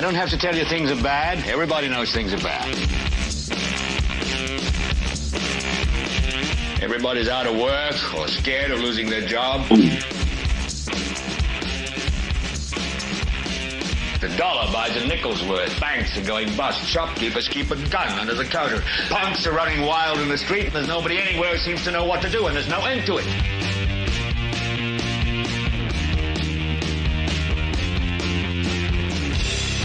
don't have to tell you things are bad. Everybody knows things are bad. Everybody's out of work or scared of losing their job. The dollar buys a nickel's worth. Banks are going bust. Shopkeepers keep a gun under the counter. Punks are running wild in the street, and there's nobody anywhere who seems to know what to do, and there's no end to it.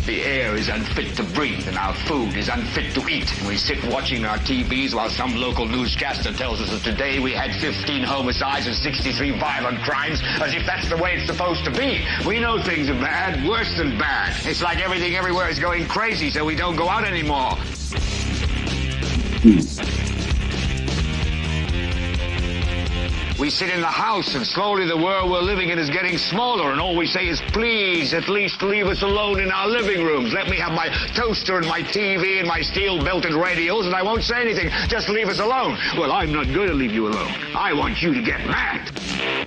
The air is unfit to breathe, and our food is unfit to eat. And we sit watching our TVs while some local newscaster tells us that today we had 15 homicides and 63 violent crimes, as if that's the way it's supposed to be. We know things are bad, worse than bad. It's like everything everywhere is going crazy, so we don't go out anymore. We sit in the house, and slowly the world we're living in is getting smaller, and all we say is, please, at least leave us alone in our living rooms. Let me have my toaster and my TV and my steel-belted radios, and I won't say anything. Just leave us alone. Well, I'm not going to leave you alone. I want you to get mad.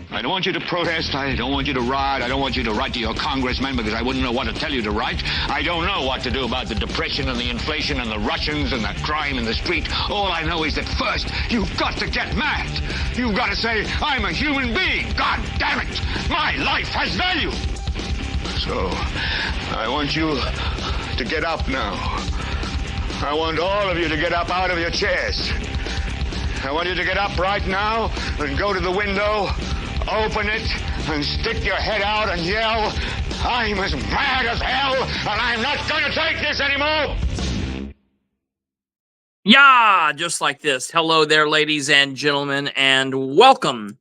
I don't want you to protest. I don't want you to riot. I don't want you to write to your congressman, because I wouldn't know what to tell you to write. I don't know what to do about the depression and the inflation and the Russians and the crime in the street. All I know is that first, you've got to get mad. You've got to say, I'm a human being. God damn it. My life has value. So, I want you to get up now. I want all of you to get up out of your chairs. I want you to get up right now and go to the window, open it, and stick your head out and yell, I'm as mad as hell, and I'm not going to take this anymore. Yeah, just like this. Hello there, ladies and gentlemen, and welcome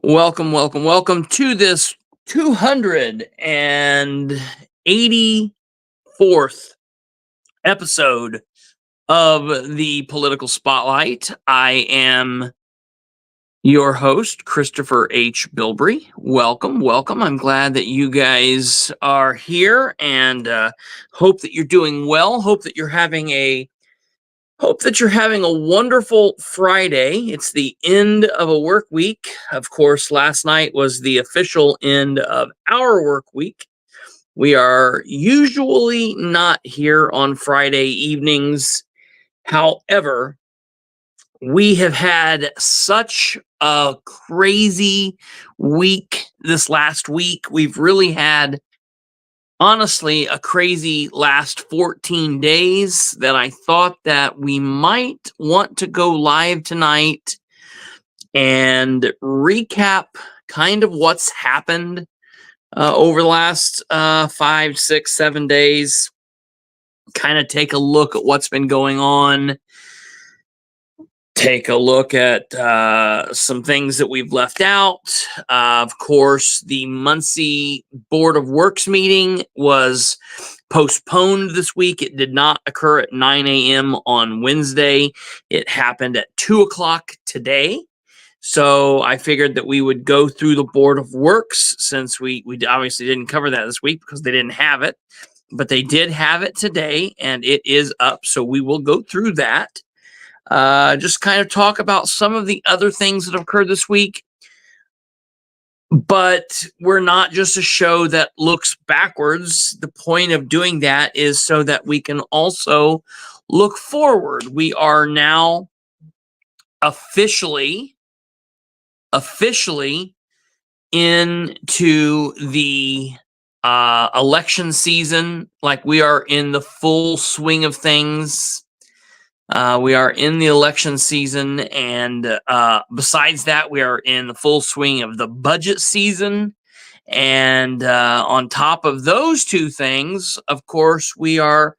to this 284th episode of the Political Spotlight. I am your host, Kristopher H. Bilbrey. Welcome. I'm glad that you guys are here, and hope that you're doing well. Hope that you're having a wonderful Friday. It's the end of a work week. Of course, last night was the official end of our work week. We are usually not here on Friday evenings. However, we have had such a crazy week this last week. We've really had, honestly, a crazy last 14 days that I thought that we might want to go live tonight and recap kind of what's happened over the last 5, 6, 7 days. Kind of take a look at what's been going on. Take a look at some things that we've left out. Of course, the Muncie Board of Works meeting was postponed this week. It did not occur at 9 a.m. on Wednesday. It happened at 2 o'clock today. So I figured that we would go through the Board of Works, since we obviously didn't cover that this week because they didn't have it. But they did have it today, and it is up. So we will go through that. Just kind of talk about some of the other things that have occurred this week. But we're not just a show that looks backwards. The point of doing that is so that we can also look forward. We are now officially into the election season. Like, we are in the full swing of things. We are in the election season, and besides that, we are in the full swing of the budget season. And on top of those two things, of course, we are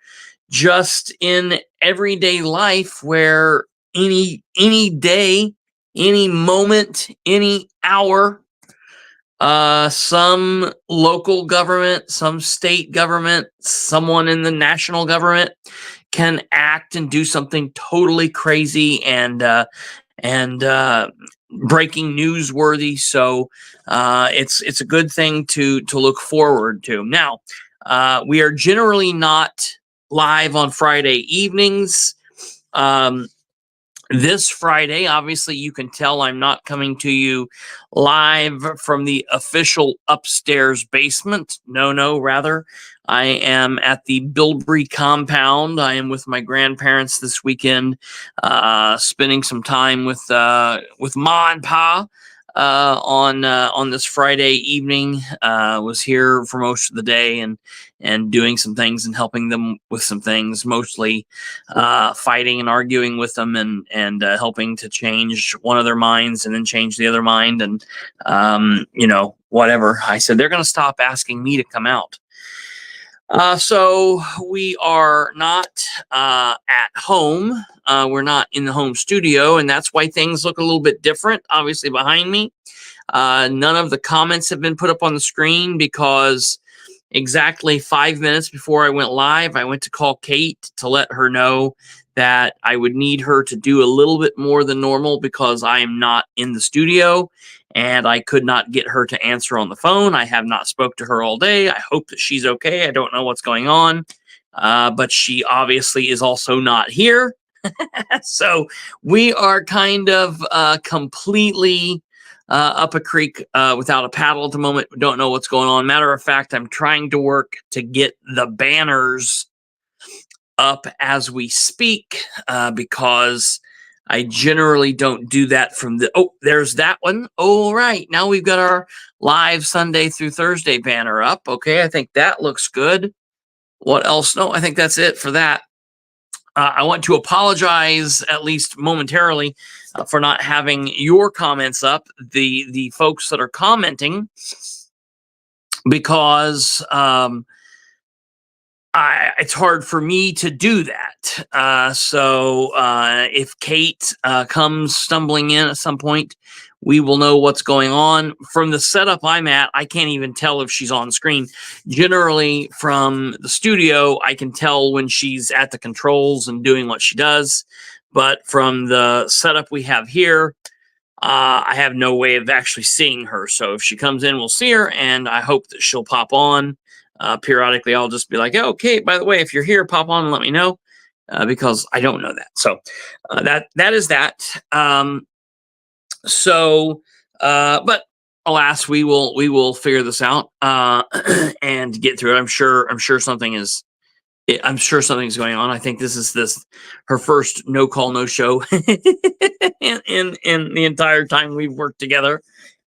just in everyday life, where any day, any moment, any hour, some local government, some state government, someone in the national government can act and do something totally crazy and breaking newsworthy. So it's a good thing to look forward to. Now, we are generally not live on Friday evenings. This Friday, obviously, you can tell I'm not coming to you live from the official upstairs basement. No, rather, I am at the Bilbrey compound. I am with my grandparents this weekend, spending some time with Ma and Pa. On this Friday evening, was here for most of the day and doing some things and helping them with some things, mostly fighting and arguing with them and helping to change one of their minds and then change the other mind and whatever. I said they're going to stop asking me to come out. So we are not at home. We're not in the home studio, and that's why things look a little bit different, obviously, behind me. None of the comments have been put up on the screen because exactly 5 minutes before I went live, I went to call Kate to let her know that I would need her to do a little bit more than normal because I am not in the studio and I could not get her to answer on the phone. I have not spoke to her all day. I hope that she's okay. I don't know what's going on, but she obviously is also not here. So we are kind of completely up a creek without a paddle at the moment. We don't know what's going on. Matter of fact, I'm trying to work to get the banners up as we speak because I generally don't do that from the... Oh, there's that one. All right. Now we've got our live Sunday through Thursday banner up. Okay, I think that looks good. What else? No, I think that's it for that. I want to apologize, at least momentarily, for not having your comments up, the folks that are commenting, because it's hard for me to do that. So if Kate comes stumbling in at some point, we will know what's going on. From the setup I'm at, I can't even tell if she's on screen. Generally, from the studio, I can tell when she's at the controls and doing what she does. But from the setup we have here, I have no way of actually seeing her. So if she comes in, we'll see her, and I hope that she'll pop on. Periodically, I'll just be like, oh, okay, by the way, if you're here, pop on and let me know, because I don't know that. So that is that. But alas, we will figure this out and get through it. I'm sure something's going on. I think this is her first no call, no show in the entire time we've worked together.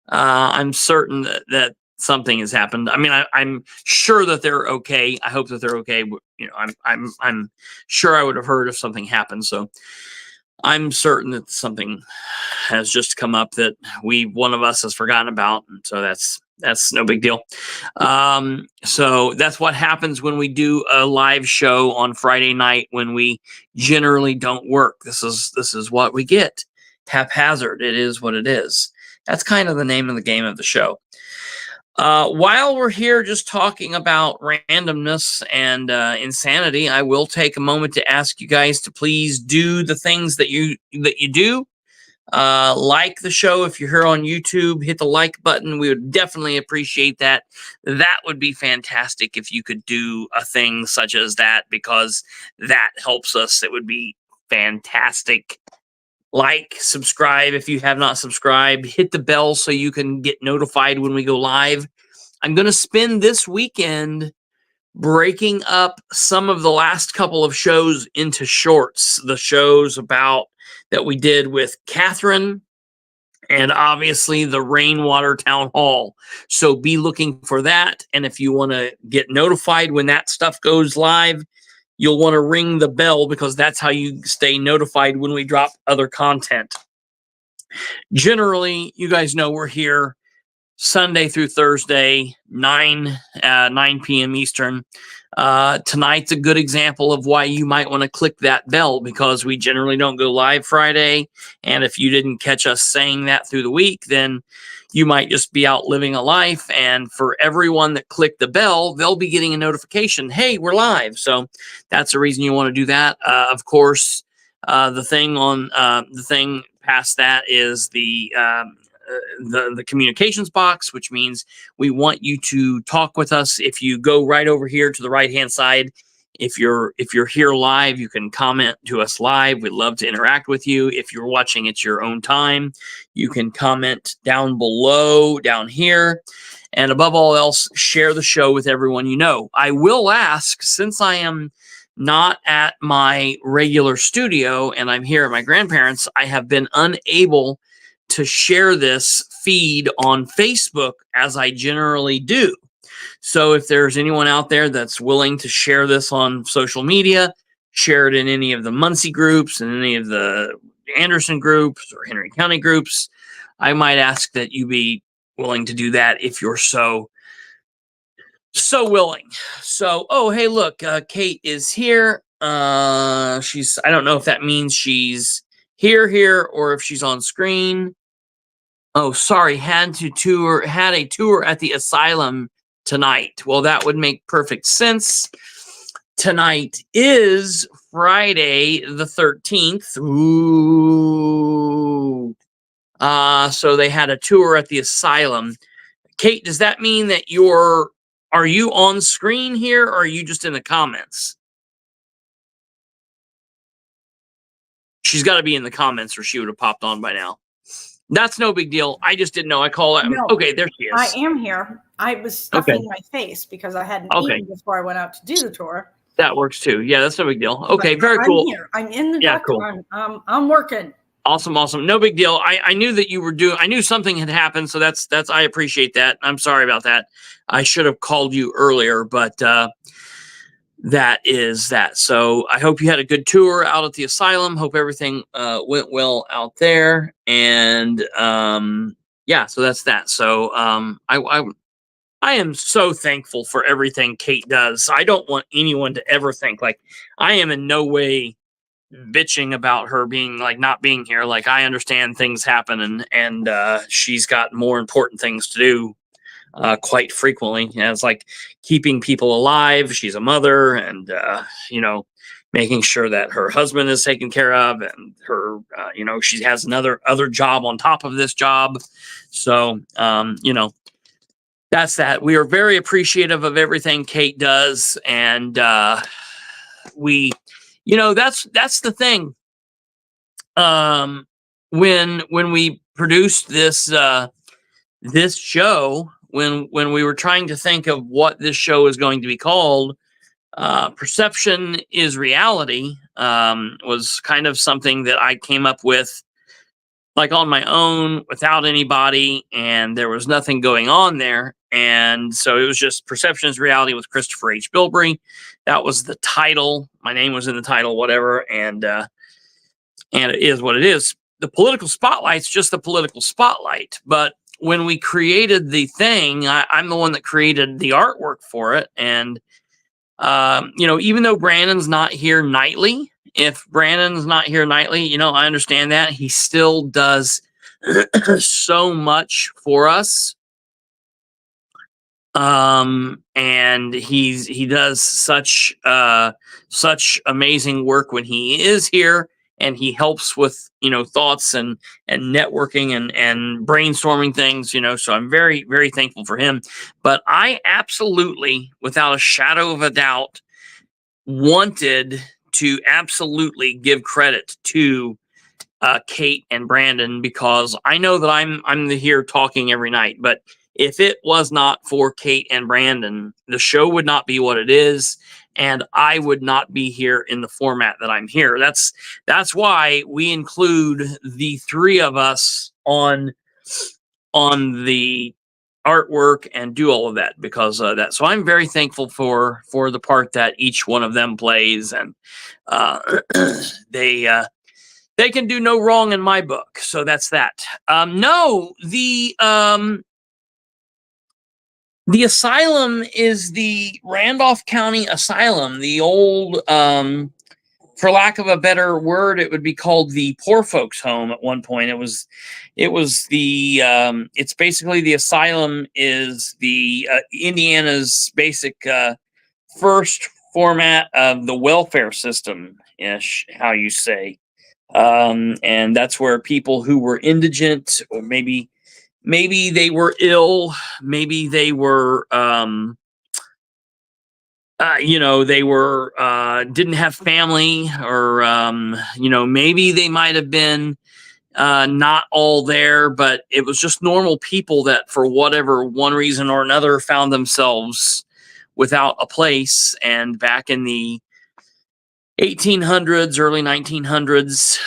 I'm certain that something has happened. I mean, I'm sure that they're okay. I hope that they're okay. You know, I'm sure I would have heard if something happened. So I'm certain that something has just come up that one of us has forgotten about, and so that's no big deal. So that's what happens when we do a live show on Friday night when we generally don't work. This is what we get. Haphazard. It is what it is. That's kind of the name of the game of the show. While we're here just talking about randomness and insanity, I will take a moment to ask you guys to please do the things that you do. Like the show if you're here on YouTube, hit the like button. We would definitely appreciate that. That would be fantastic if you could do a thing such as that, because that helps us. It would be fantastic. Like, subscribe if you have not subscribed. Hit the bell so you can get notified when we go live. I'm going to spend this weekend breaking up some of the last couple of shows into shorts. The shows that we did with Catherine and obviously the Rainwater Town Hall. So be looking for that. And if you want to get notified when that stuff goes live, you'll want to ring the bell, because that's how you stay notified when we drop other content. Generally, you guys know we're here Sunday through Thursday, 9 p.m. Eastern. Tonight's a good example of why you might want to click that bell, because we generally don't go live Friday. And if you didn't catch us saying that through the week, then you might just be out living a life. And for everyone that clicked the bell, they'll be getting a notification, hey, we're live. So that's the reason you want to do that. Of course, the thing past that is the communications box, which means we want you to talk with us. If you go right over here to the right hand side, If you're here live, you can comment to us live. We'd love to interact with you. If you're watching at your own time, you can comment down below, down here. And above all else, share the show with everyone you know. I will ask, since I am not at my regular studio and I'm here at my grandparents', I have been unable to share this feed on Facebook as I generally do. So if there's anyone out there that's willing to share this on social media, share it in any of the Muncie groups and any of the Anderson groups or Henry County groups, I might ask that you be willing to do that if you're so willing. So, oh, hey, look, Kate is here. I don't know if that means she's here, or if she's on screen. Oh, sorry, had a tour at the asylum tonight. Well, that would make perfect sense. Tonight is Friday the 13th. Ooh. So they had a tour at the asylum. Kate, does that mean that are you on screen here, or are you just in the comments? She's got to be in the comments or she would have popped on by now. That's no big deal. I just didn't know. I call it. No, okay, there she is. I am here. I was stuffing my face because I hadn't eaten before I went out to do the tour. That works too. Yeah, that's no big deal. Okay, very cool. I'm here. I'm in the doctor. Cool. I'm working. Awesome. No big deal. I knew that you were I knew something had happened, so that's I appreciate that. I'm sorry about that. I should have called you earlier, but that is that. So I hope you had a good tour out at the asylum. Hope everything went well out there. And yeah, so that's that. So I am so thankful for everything Kate does. I don't want anyone to ever think like I am in no way bitching about her being like not being here. Like I understand things happen and she's got more important things to do quite frequently. And it's like keeping people alive. She's a mother and making sure that her husband is taken care of and her she has other job on top of this job. So that's that. We are very appreciative of everything Kate does, and we that's the thing. When we produced this show, when we were trying to think of what this show is going to be called, Perception is Reality was kind of something that I came up with like on my own without anybody, and there was nothing going on there. And so it was just Perception is Reality with Kristopher H. Bilbrey. That was the title. My name was in the title, whatever. And it is what it is. The political spotlight's just the political spotlight. But when we created the thing, I'm the one that created the artwork for it. And, even though Brandon's not here nightly, if Brandon's not here nightly, I understand that. He still does so much for us. And he does such amazing work when he is here, and he helps with, thoughts and networking and brainstorming things, so I'm very, very thankful for him. But I absolutely, without a shadow of a doubt, wanted to absolutely give credit to Kate and Brandon, because I know that I'm here talking every night, but if it was not for Kate and Brandon, the show would not be what it is, and I would not be here in the format that I'm here. That's why we include the three of us on the artwork and do all of that because of that. So I'm very thankful for the part that each one of them plays, and they can do no wrong in my book. So that's that. The asylum is the Randolph County Asylum, the old, for lack of a better word, it would be called the Poor Folks Home at one point. It was the, it's basically the asylum is the Indiana's basic first format of the welfare system-ish, how you say. And that's where people who were indigent, or maybe they were ill, maybe they were they were didn't have family, or maybe they might have been not all there, but it was just normal people that, for whatever one reason or another, found themselves without a place. And back in the 1800s, early 1900s,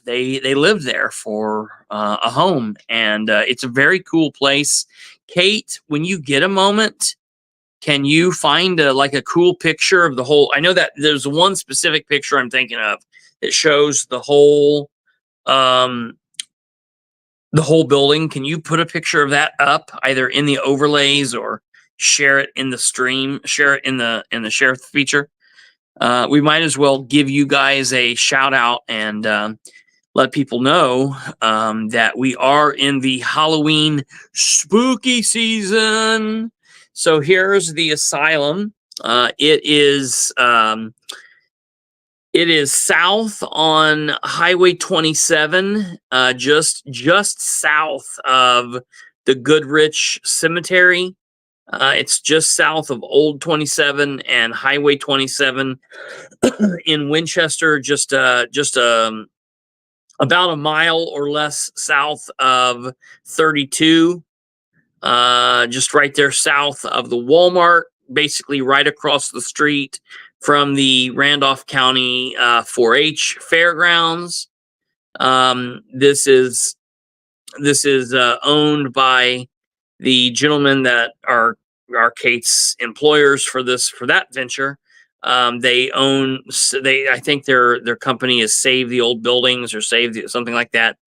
they lived there for a home, and it's a very cool place. Kate, when you get a moment, can you find a cool picture of the whole? I know that there's one specific picture I'm thinking of that shows the whole building. Can you put a picture of that up, either in the overlays or share it in the stream, share it in the share feature? We might as well give you guys a shout out and let people know that we are in the Halloween spooky season. So here's the asylum. It is south on Highway 27, just south of the Goodrich Cemetery. It's just south of Old 27 and Highway 27 in Winchester, just about a mile or less south of 32. Just right there south of the Walmart, basically right across the street from the Randolph County 4-H fairgrounds. This is owned by the gentlemen that are Kate's employers for that venture. I think their company is Save the Old Buildings or something like that.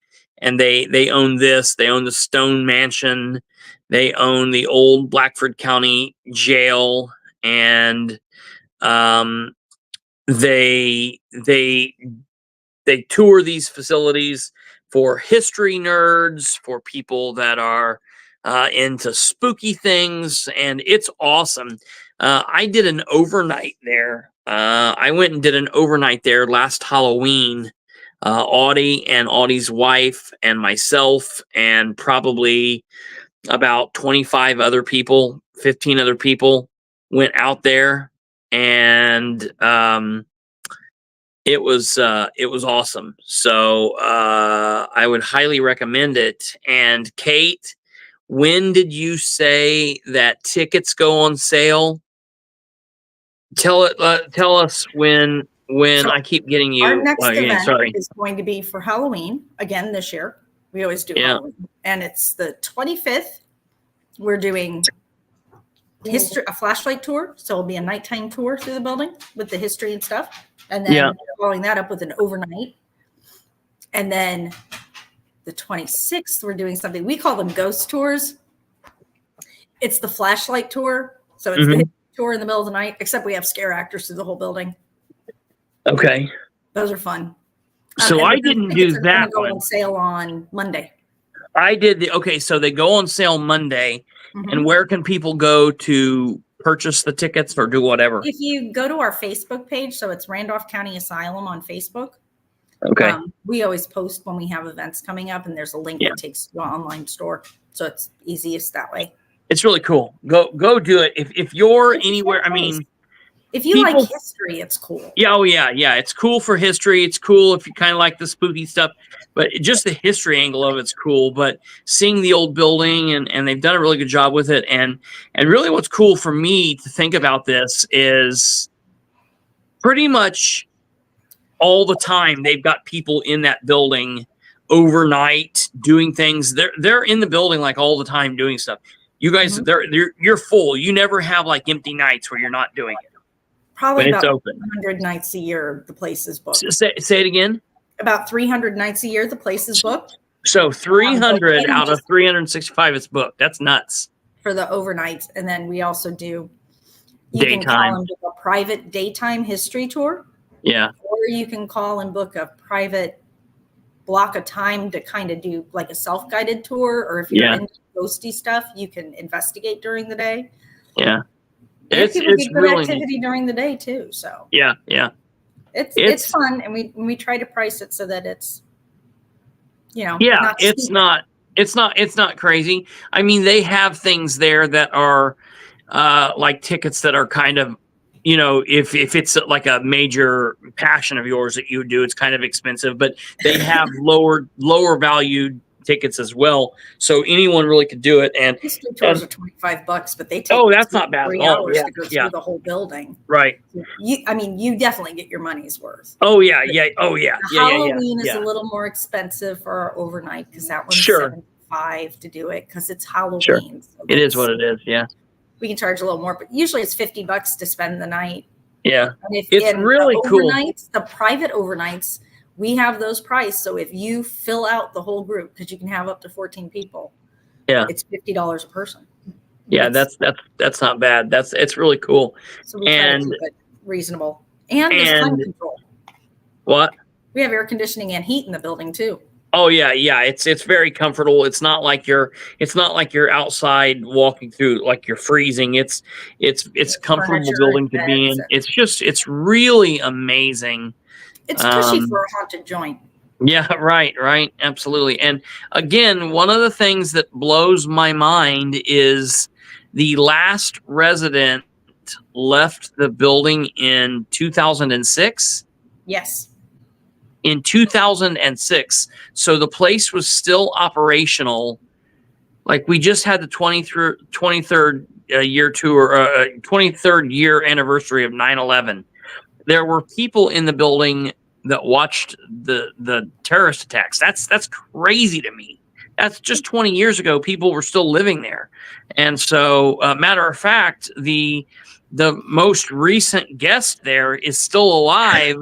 And they own this. They own the Stone Mansion. They own the old Blackford County Jail, and they tour these facilities for history nerds, for people that are into spooky things, and it's awesome. I did an overnight there. I went and did an overnight there last Halloween. Audie and Audie's wife and myself and probably about 25 other people, 15 other people went out there, and it was awesome. So I would highly recommend it. And Kate, when did you say that tickets go on sale? Tell us when. So I keep getting you. Our next event is going to be for Halloween again this year. We always do Halloween, and it's the 25th. We're doing a flashlight tour, so it'll be a nighttime tour through the building with the history and stuff, and then following that up with an overnight. And then the 26th, we're doing something we call them ghost tours. It's the flashlight tour, so it's the tour in the middle of the night, except we have scare actors through the whole building. Okay. Those are fun. So I didn't do that one. Go on sale on Monday. I did so they go on sale Monday. And where can people go to purchase the tickets or do whatever? If you go to our Facebook page, so it's Randolph County Asylum on Facebook. Okay. We always post when we have events coming up, and there's a link that takes you to an online store. So it's easiest that way. It's really cool. Go do it. If you're anywhere, I mean, if you like history, it's cool. Yeah. It's cool for history. It's cool if you kind of like the spooky stuff, but just the history angle of it's cool. But seeing the old building and they've done a really good job with it. And really what's cool for me to think about this is pretty much all the time they've got people in that building overnight doing things. They're in the building like all the time doing stuff. You guys, you're full. You never have like empty nights where you're not doing it. Probably about 100 nights a year, the place is booked. Say it again. About 300 nights a year, the place is booked. So 300 out of 365 is booked. That's nuts. For the overnights. And then we also do daytime. Can call and book a private daytime history tour. Yeah. Or you can call and book a private block of time to kind of do like a self-guided tour. Or if you're into ghosty stuff, you can investigate during the day. Yeah. It's get good really activity neat. During the day too. So yeah, it's fun, and we try to price it so that it's it's not crazy. I mean, they have things there that are like tickets that are kind of, if it's like a major passion of yours that you do, it's kind of expensive, but they have lower valued tickets as well. So anyone really could do it. And history tours are $25, but they take that's not bad at all. hours to go through the whole building. Right. You definitely get your money's worth. Oh yeah. Halloween is a little more expensive for our overnight because that one's $75 to do it because it's Halloween. Sure. So it is what it is. Yeah. We can charge a little more, but usually it's $50 to spend the night. Yeah. It's really cool. The private overnights, we have those priced. So if you fill out the whole group, because you can have up to 14 people, it's $50 a person. Yeah, that's not bad. It's really cool. So we try to keep it reasonable. And there's climate control. What? We have air conditioning and heat in the building too. Oh yeah. It's very comfortable. It's not like you're outside walking through like you're freezing. It's comfortable building to be in. It's really amazing. It's cushy for a haunted joint. Yeah, right. Absolutely. And again, one of the things that blows my mind is the last resident left the building in 2006. Yes. In 2006. So the place was still operational. Like we just had the 23rd year tour, 23rd year anniversary of 9/11. There were people in the building that watched the terrorist attacks. That's crazy to me. That's just 20 years ago. People were still living there. And so, matter of fact, the most recent guest there is still alive.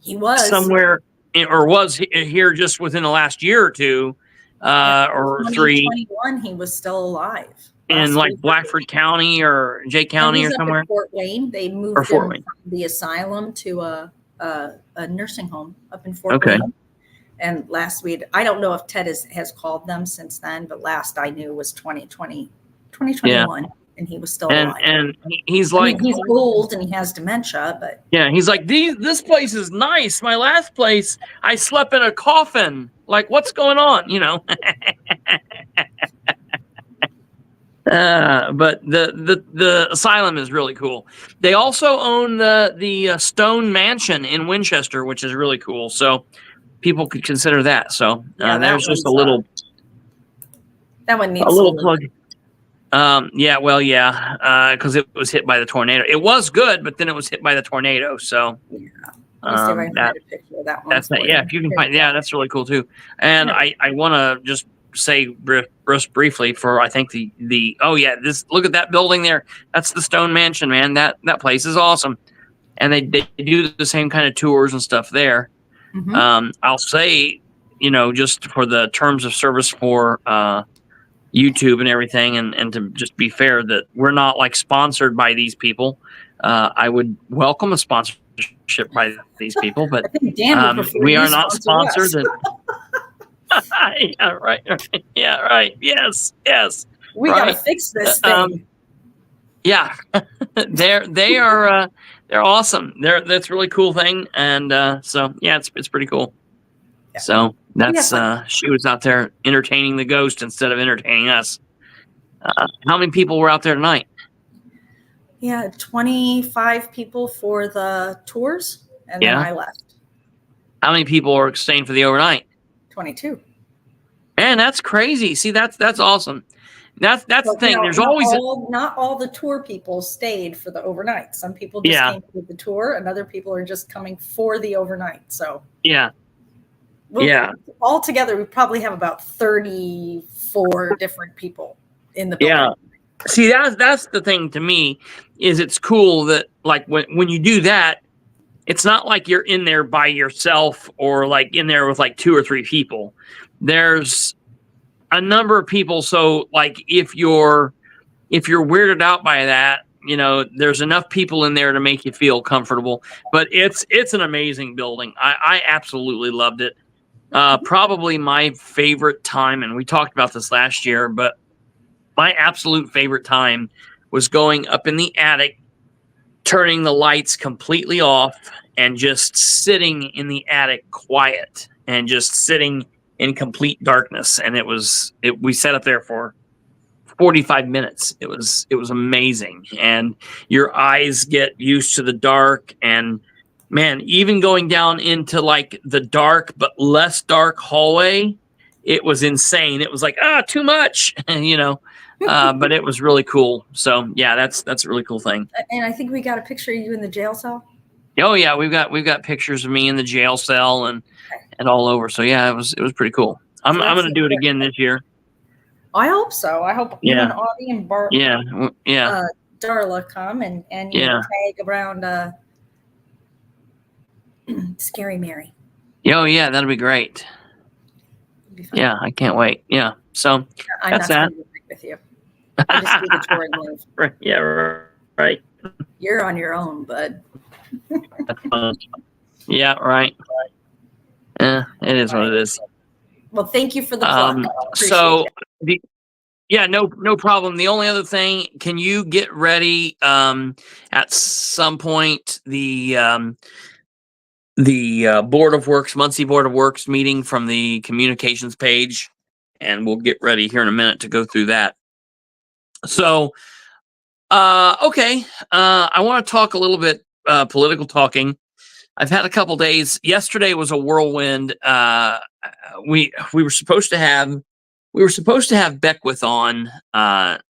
He was somewhere or was here just within the last year or two, or 2021, he was still alive. In like Blackford County or Jay County or somewhere. In Fort Wayne. They moved him from the asylum to a nursing home up in Fort Wayne. And last week, I don't know if Ted has called them since then, but last I knew was 2021. And he was still alive. And he's like, he's old and he has dementia, but he's like, this place is nice. My last place, I slept in a coffin. Like, what's going on? But the asylum is really cool. They also own the Stone Mansion in Winchester, which is really cool. So people could consider that. So there's just a little. That one needs a little plug. Because it was hit by the tornado. It was good, but then it was hit by the tornado. So Let me see if I can find a picture of that one. That's that. Yeah, if you can find, that's really cool too. And I want to just say briefly for I think the look at that building there. That's the Stone Mansion, man. That place is awesome, and they do the same kind of tours and stuff there. Mm-hmm. I'll say, just for the terms of service for YouTube and everything, and to just be fair that we're not like sponsored by these people. I would welcome a sponsorship by these people, but we are not sponsored. Yeah, right. Yeah, right. Yes. We gotta fix this thing. Yeah, they are they're awesome. That's a really cool thing, and so it's pretty cool. Yeah. So that's she was out there entertaining the ghost instead of entertaining us. How many people were out there tonight? Yeah, 25 people for the tours, and then I left. How many people are staying for the overnight? 22. Man, that's crazy. See, that's awesome. That's the thing. There's always not all the tour people stayed for the overnight. Some people just came for the tour, and other people are just coming for the overnight. So all together, we probably have about 34 different people in the building. Yeah. See, that's the thing to me is it's cool that like when you do that, it's not like you're in there by yourself or like in there with like 2 or 3 people. There's a number of people. So like if you're weirded out by that, there's enough people in there to make you feel comfortable. But it's an amazing building. I absolutely loved it. Probably my favorite time, and we talked about this last year, but my absolute favorite time was going up in the attic, turning the lights completely off, and just sitting in the attic quiet and just sitting in complete darkness. And we sat up there for 45 minutes. It was amazing. And your eyes get used to the dark, and man, even going down into like the dark but less dark hallway, it was insane. It was like, too much, but it was really cool. So yeah, that's a really cool thing. And I think we got a picture of you in the jail cell. Oh yeah, we've got pictures of me in the jail cell and all over. So yeah, it was pretty cool. I'm going to do it again this year. I hope so. I hope you and Audie and Darla come and tag around Scary Mary. Oh yeah, that'll be great. Yeah, I can't wait. Yeah, so that's that. With you. I just do the tour and live. Right. Yeah, right. You're on your own, bud. Yeah, right. Yeah, it is what it is. Well, thank you for the plug. So, no problem. The only other thing, can you get ready at some point the Board of Works, Muncie Board of Works meeting from the communications page, and we'll get ready here in a minute to go through that. So, okay, I want to talk a little bit political talking. I've had a couple days. Yesterday was a whirlwind. We were supposed to have Beckwith on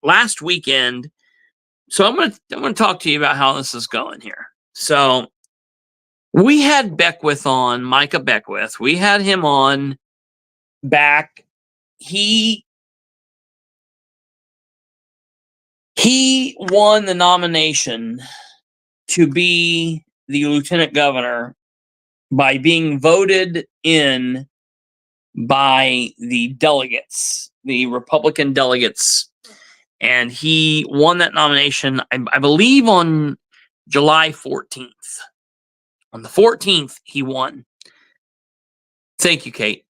last weekend. So I'm gonna talk to you about how this is going here. So we had Beckwith on, Micah Beckwith. We had him on back. He won the nomination to be the lieutenant governor by being voted in by the delegates, the Republican delegates. And he won that nomination, I believe, on July 14th. On the 14th, he won. Thank you, Kate.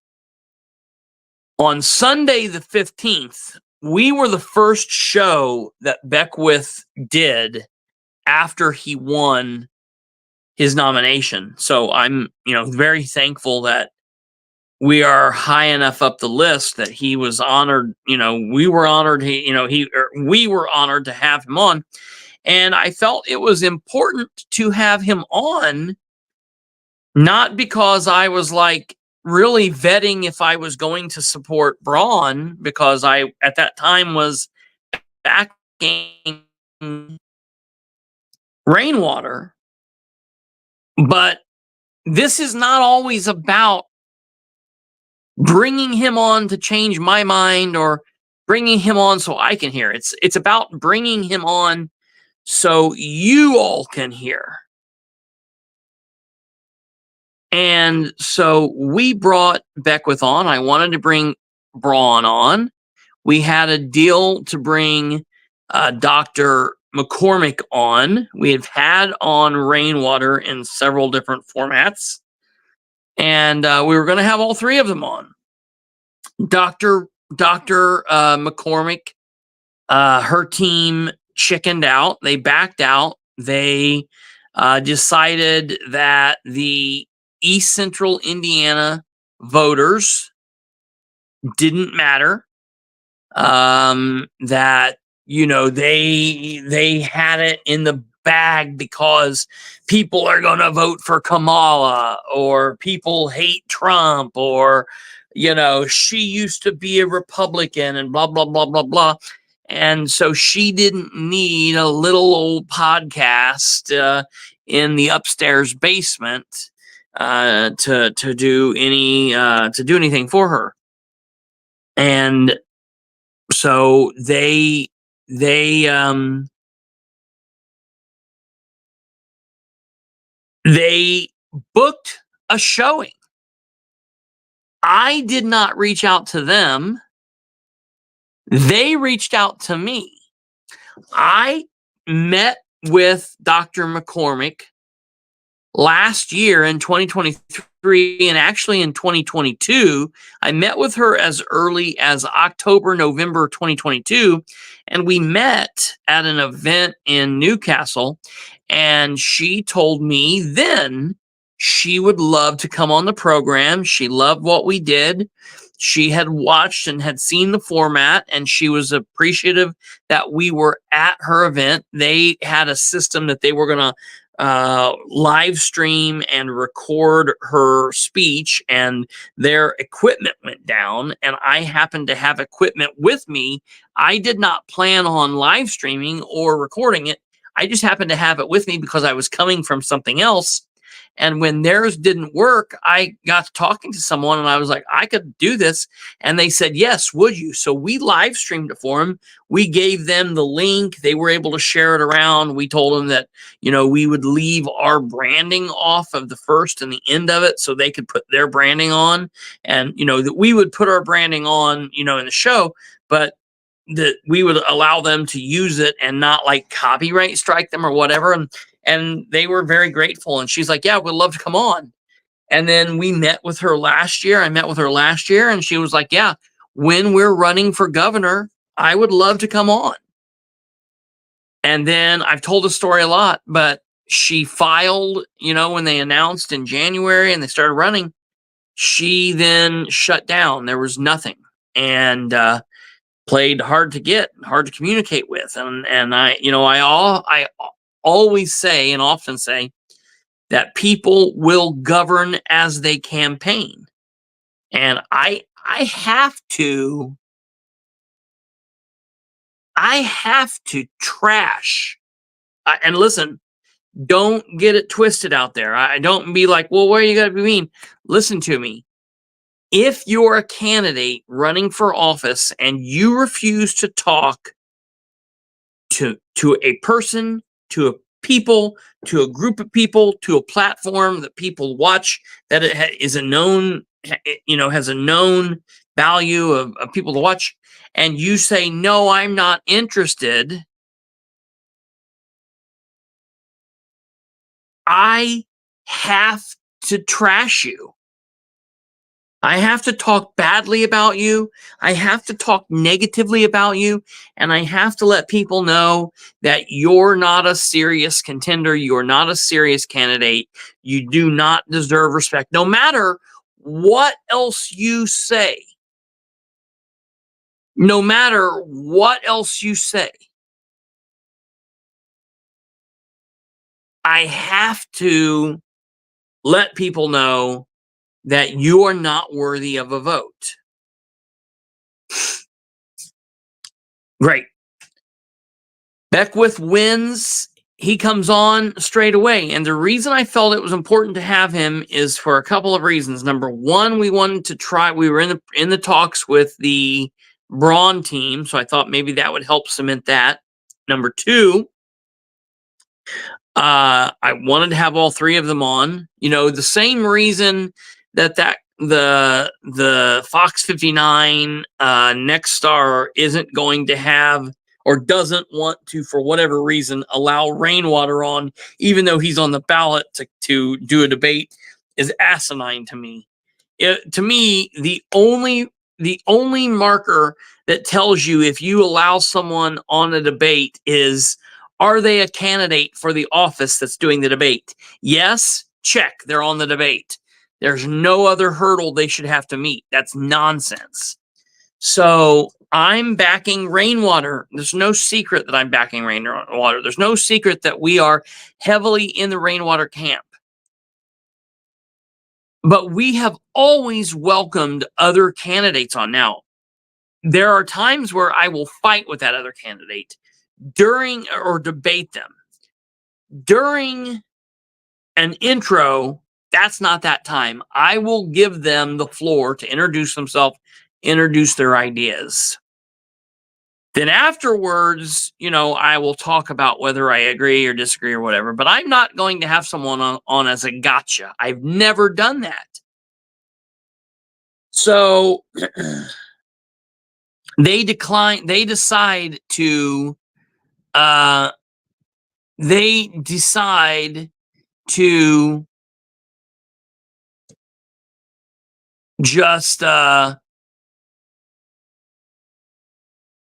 On Sunday, the 15th, we were the first show that Beckwith did after he won his nomination. So I'm, very thankful that we are high enough up the list that he was honored. We were honored. We were honored to have him on, and I felt it was important to have him on, not because I was like really vetting if I was going to support Braun, because I at that time was backing Rainwater. But this is not always about bringing him on to change my mind or bringing him on so I can hear. It's about bringing him on so you all can hear. And so we brought Beckwith on. I wanted to bring Braun on. We had a deal to bring Dr. McCormick on. We have had on Rainwater in several different formats, and we were going to have all three of them on. Dr. McCormick, her team chickened out. They backed out. They decided that the East Central Indiana voters didn't matter. That they had it in the bag because people are going to vote for Kamala, or people hate Trump, or she used to be a Republican, and blah blah blah blah blah. And so she didn't need a little old podcast in the upstairs basement to do anything for her. And so they booked a showing. I did not reach out to them. They reached out to me. I met with Dr. McCormick last year in 2023, and actually in 2022. I met with her as early as October, November 2022, and we met at an event in Newcastle, and she told me then she would love to come on the program. She loved what we did, She had watched and had seen the format, and she was appreciative that we were at her event. They had a system that they were going to live stream and record her speech, and their equipment went down, and I happened to have equipment with me. I did not plan on live streaming or recording it. I just happened to have it with me because I was coming from something else. And when theirs didn't work, I got to talking to someone and I was like, I could do this. And they said, yes, would you? So we live streamed it for them. We gave them the link. They were able to share it around. We told them that, we would leave our branding off of the first and the end of it so they could put their branding on. And, that we would put our branding on, in the show, but that we would allow them to use it and not like copyright strike them or whatever. And they were very grateful. And she's like, yeah, we'd love to come on. And then we met with her last year. I met with her last year and she was like, yeah, when we're running for governor, I would love to come on. And then I've told the story a lot, but she filed, when they announced in January and they started running, she then shut down. There was nothing. And, played hard to get, hard to communicate with. And I always say and often say that people will govern as they campaign. And I have to trash. And listen, don't get it twisted out there. I don't be like, well, where you got to be mean? Listen to me. If you're a candidate running for office and you refuse to talk to a person, to a people, to a group of people, to a platform that people watch, that it is a known, has a known value of people to watch, and you say, no, I'm not interested, I have to trash you. I have to talk badly about you. I have to talk negatively about you. And I have to let people know that you're not a serious contender. You're not a serious candidate. You do not deserve respect, no matter what else you say. No matter what else you say. I have to let people know that you are not worthy of a vote. Great. Beckwith wins. He comes on straight away. And the reason I felt it was important to have him is for a couple of reasons. Number one, we wanted to try, we were in the talks with the Braun team, so I thought maybe that would help cement that. Number two, I wanted to have all three of them on. The same reason that the Fox 59 Next Star isn't going to have, or doesn't want to, for whatever reason, allow Rainwater on, even though he's on the ballot to do a debate, is asinine to me. To me, the only marker that tells you if you allow someone on a debate is, are they a candidate for the office that's doing the debate? Yes, check, they're on the debate. There's no other hurdle they should have to meet. That's nonsense. So I'm backing Rainwater. There's no secret that I'm backing Rainwater. There's no secret that we are heavily in the Rainwater camp. But we have always welcomed other candidates on. Now, there are times where I will fight with that other candidate during, or debate them. During an intro, that's not that time. I will give them the floor to introduce themselves, introduce their ideas. Then afterwards, I will talk about whether I agree or disagree or whatever, but I'm not going to have someone on as a gotcha. I've never done that. So they decide to just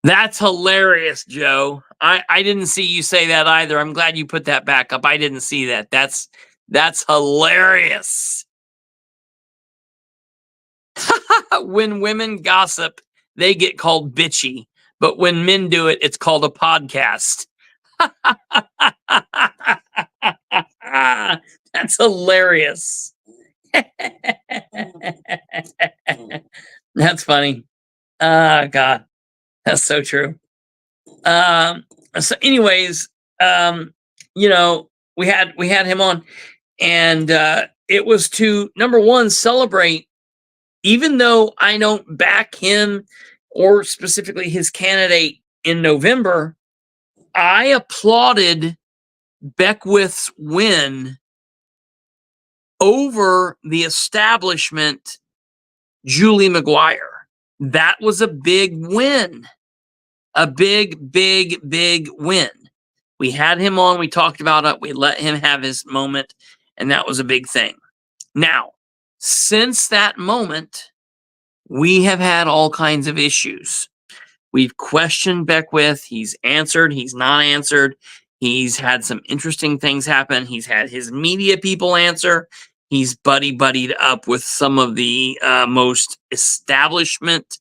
that's hilarious, Joe. I didn't see you say that either. I'm glad you put that back up. I didn't see that. That's hilarious. When women gossip, they get called bitchy. But when men do it, it's called a podcast. That's hilarious. That's funny. God, that's so true. So anyways, you know, we had him on, and it was to, number one, celebrate, even though I don't back him or specifically his candidate in November, I applauded Beckwith's win over the establishment, Julie McGuire. That was a big win. A big, big, big win. We had him on. We talked about it. We let him have his moment. And that was a big thing. Now, since that moment, we have had all kinds of issues. We've questioned Beckwith. He's answered. He's not answered. He's had some interesting things happen. He's had his media people answer. He's buddied up with some of the most establishment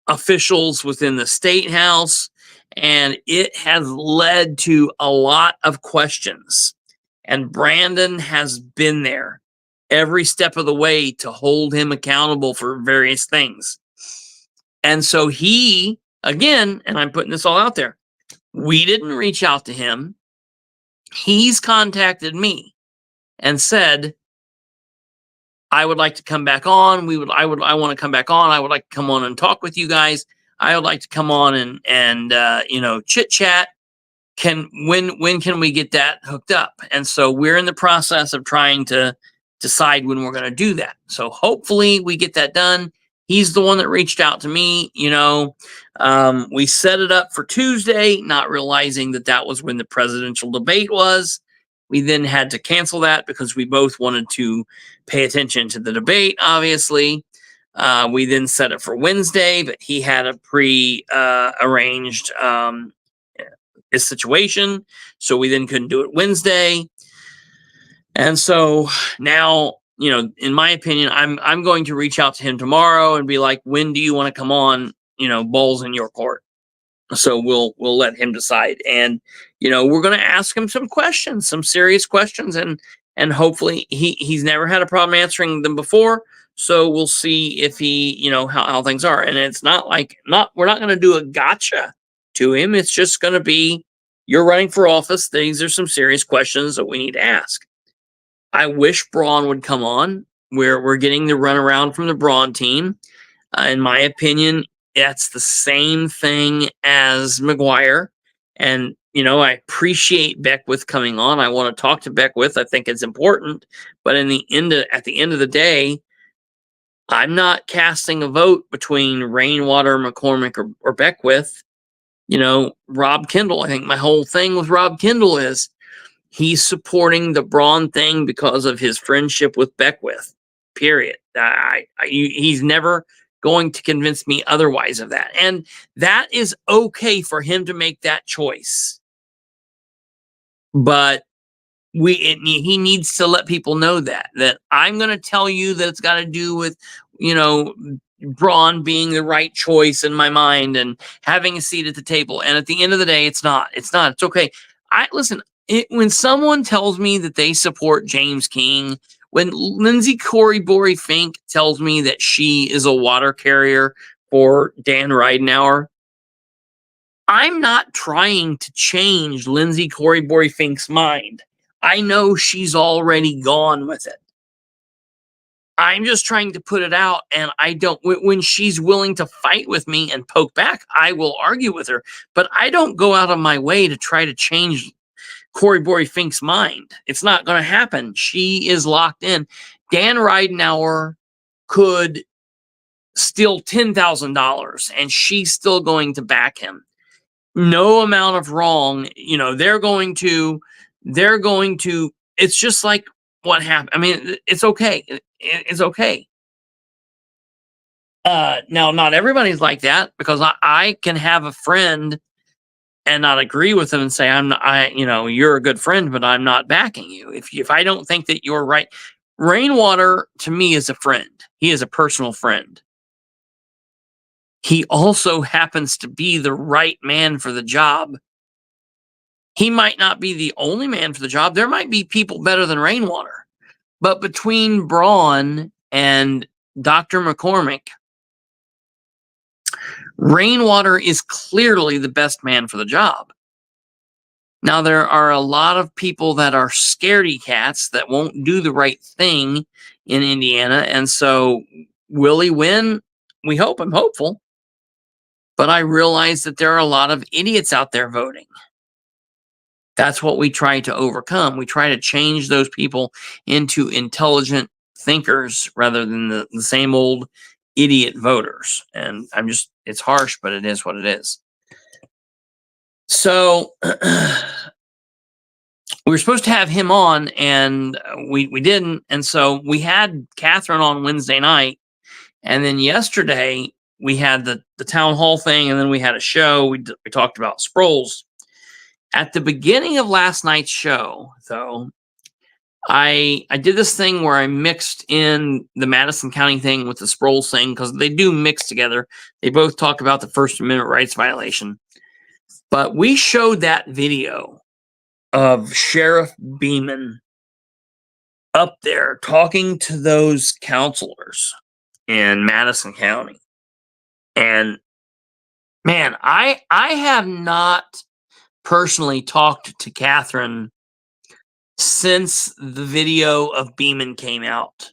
officials within the state house. And it has led to a lot of questions. And Brandon has been there every step of the way to hold him accountable for various things. And so he, again, and I'm putting this all out there, we didn't reach out to him. He's contacted me and said, I would like to come back on. I want to come back on. I would like to come on and talk with you guys. I would like to come on and chit chat. When can we get that hooked up? And so we're in the process of trying to decide when we're going to do that. So hopefully we get that done. He's the one that reached out to me. We set it up for Tuesday, not realizing that was when the presidential debate was. We then had to cancel that because we both wanted to pay attention to the debate, obviously. We then set it for Wednesday, but he had a pre-arranged situation, so we then couldn't do it Wednesday. And so now, in my opinion, I'm going to reach out to him tomorrow and be like, when do you want to come on? Ball's in your court. So we'll let him decide. And, we're going to ask him some questions, some serious questions. And hopefully he's never had a problem answering them before. So we'll see if he, how things are. And it's not like, we're not going to do a gotcha to him. It's just going to be, you're running for office. These are some serious questions that we need to ask. I wish Braun would come on. We're getting the runaround from the Braun team. In my opinion, that's the same thing as McGuire. And, I appreciate Beckwith coming on. I want to talk to Beckwith. I think it's important. But at the end of the day, I'm not casting a vote between Rainwater, McCormick, or Beckwith. Rob Kendall. I think my whole thing with Rob Kendall is he's supporting the Braun thing because of his friendship with Beckwith, period. He's never going to convince me otherwise of that. And that is okay for him to make that choice. But he needs to let people know that I'm going to tell you that it's got to do with, Braun being the right choice in my mind and having a seat at the table. And at the end of the day, it's not. It's okay. When someone tells me that they support James King, when Lindsay Corey Fink tells me that she is a water carrier for Dan Ridenhour, I'm not trying to change Lindsay Corey Fink's mind. I know she's already gone with it. I'm just trying to put it out, and when she's willing to fight with me and poke back, I will argue with her, but I don't go out of my way to try to change Corey Fink's mind. It's not going to happen. She is locked in. Dan Ridenhour could steal $10,000 and she's still going to back him. No amount of wrong, they're going to, it's just like what happened. I mean, it's okay. It's okay. Now, not everybody's like that, because I can have a friend and not agree with them and say, you're a good friend, but I'm not backing you. If I don't think that you're right, Rainwater, to me, is a friend. He is a personal friend. He also happens to be the right man for the job. He might not be the only man for the job. There might be people better than Rainwater. But between Braun and Dr. McCormick, Rainwater is clearly the best man for the job. Now, there are a lot of people that are scaredy cats that won't do the right thing in Indiana. And so, will he win? We hope. I'm hopeful. But I realize that there are a lot of idiots out there voting. That's what we try to overcome. We try to change those people into intelligent thinkers rather than the same old idiot voters. And it's harsh, but it is what it is. So we were supposed to have him on, and we didn't. And so we had Catherine on Wednesday night. And then yesterday we had the town hall thing, and then we had a show. We talked about Sproles. At the beginning of last night's show, though, I did this thing where I mixed in the Madison County thing with the Sproles thing, because they do mix together. They both talk about the First Amendment rights violation. But we showed that video of Sheriff Beeman up there talking to those counselors in Madison County. And man, I have not personally talked to Catherine since the video of Beeman came out.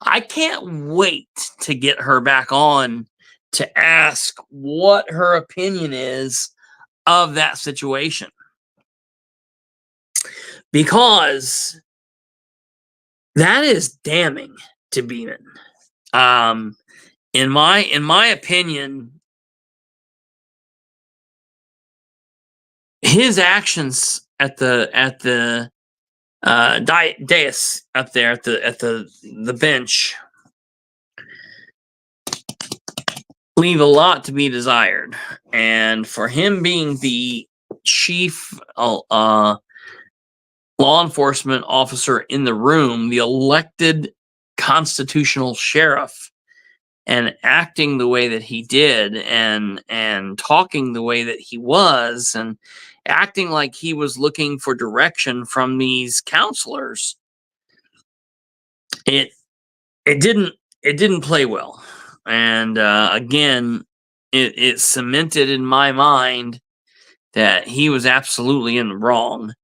I can't wait to get her back on to ask what her opinion is of that situation. Because that is damning to Beeman. In my opinion, his actions at the dais up there at the bench leave a lot to be desired. And for him being the chief law enforcement officer in the room, the elected constitutional sheriff, and acting the way that he did, and talking the way that he was, and acting like he was looking for direction from these counselors, it didn't play well. And again, it cemented in my mind that he was absolutely in the wrong.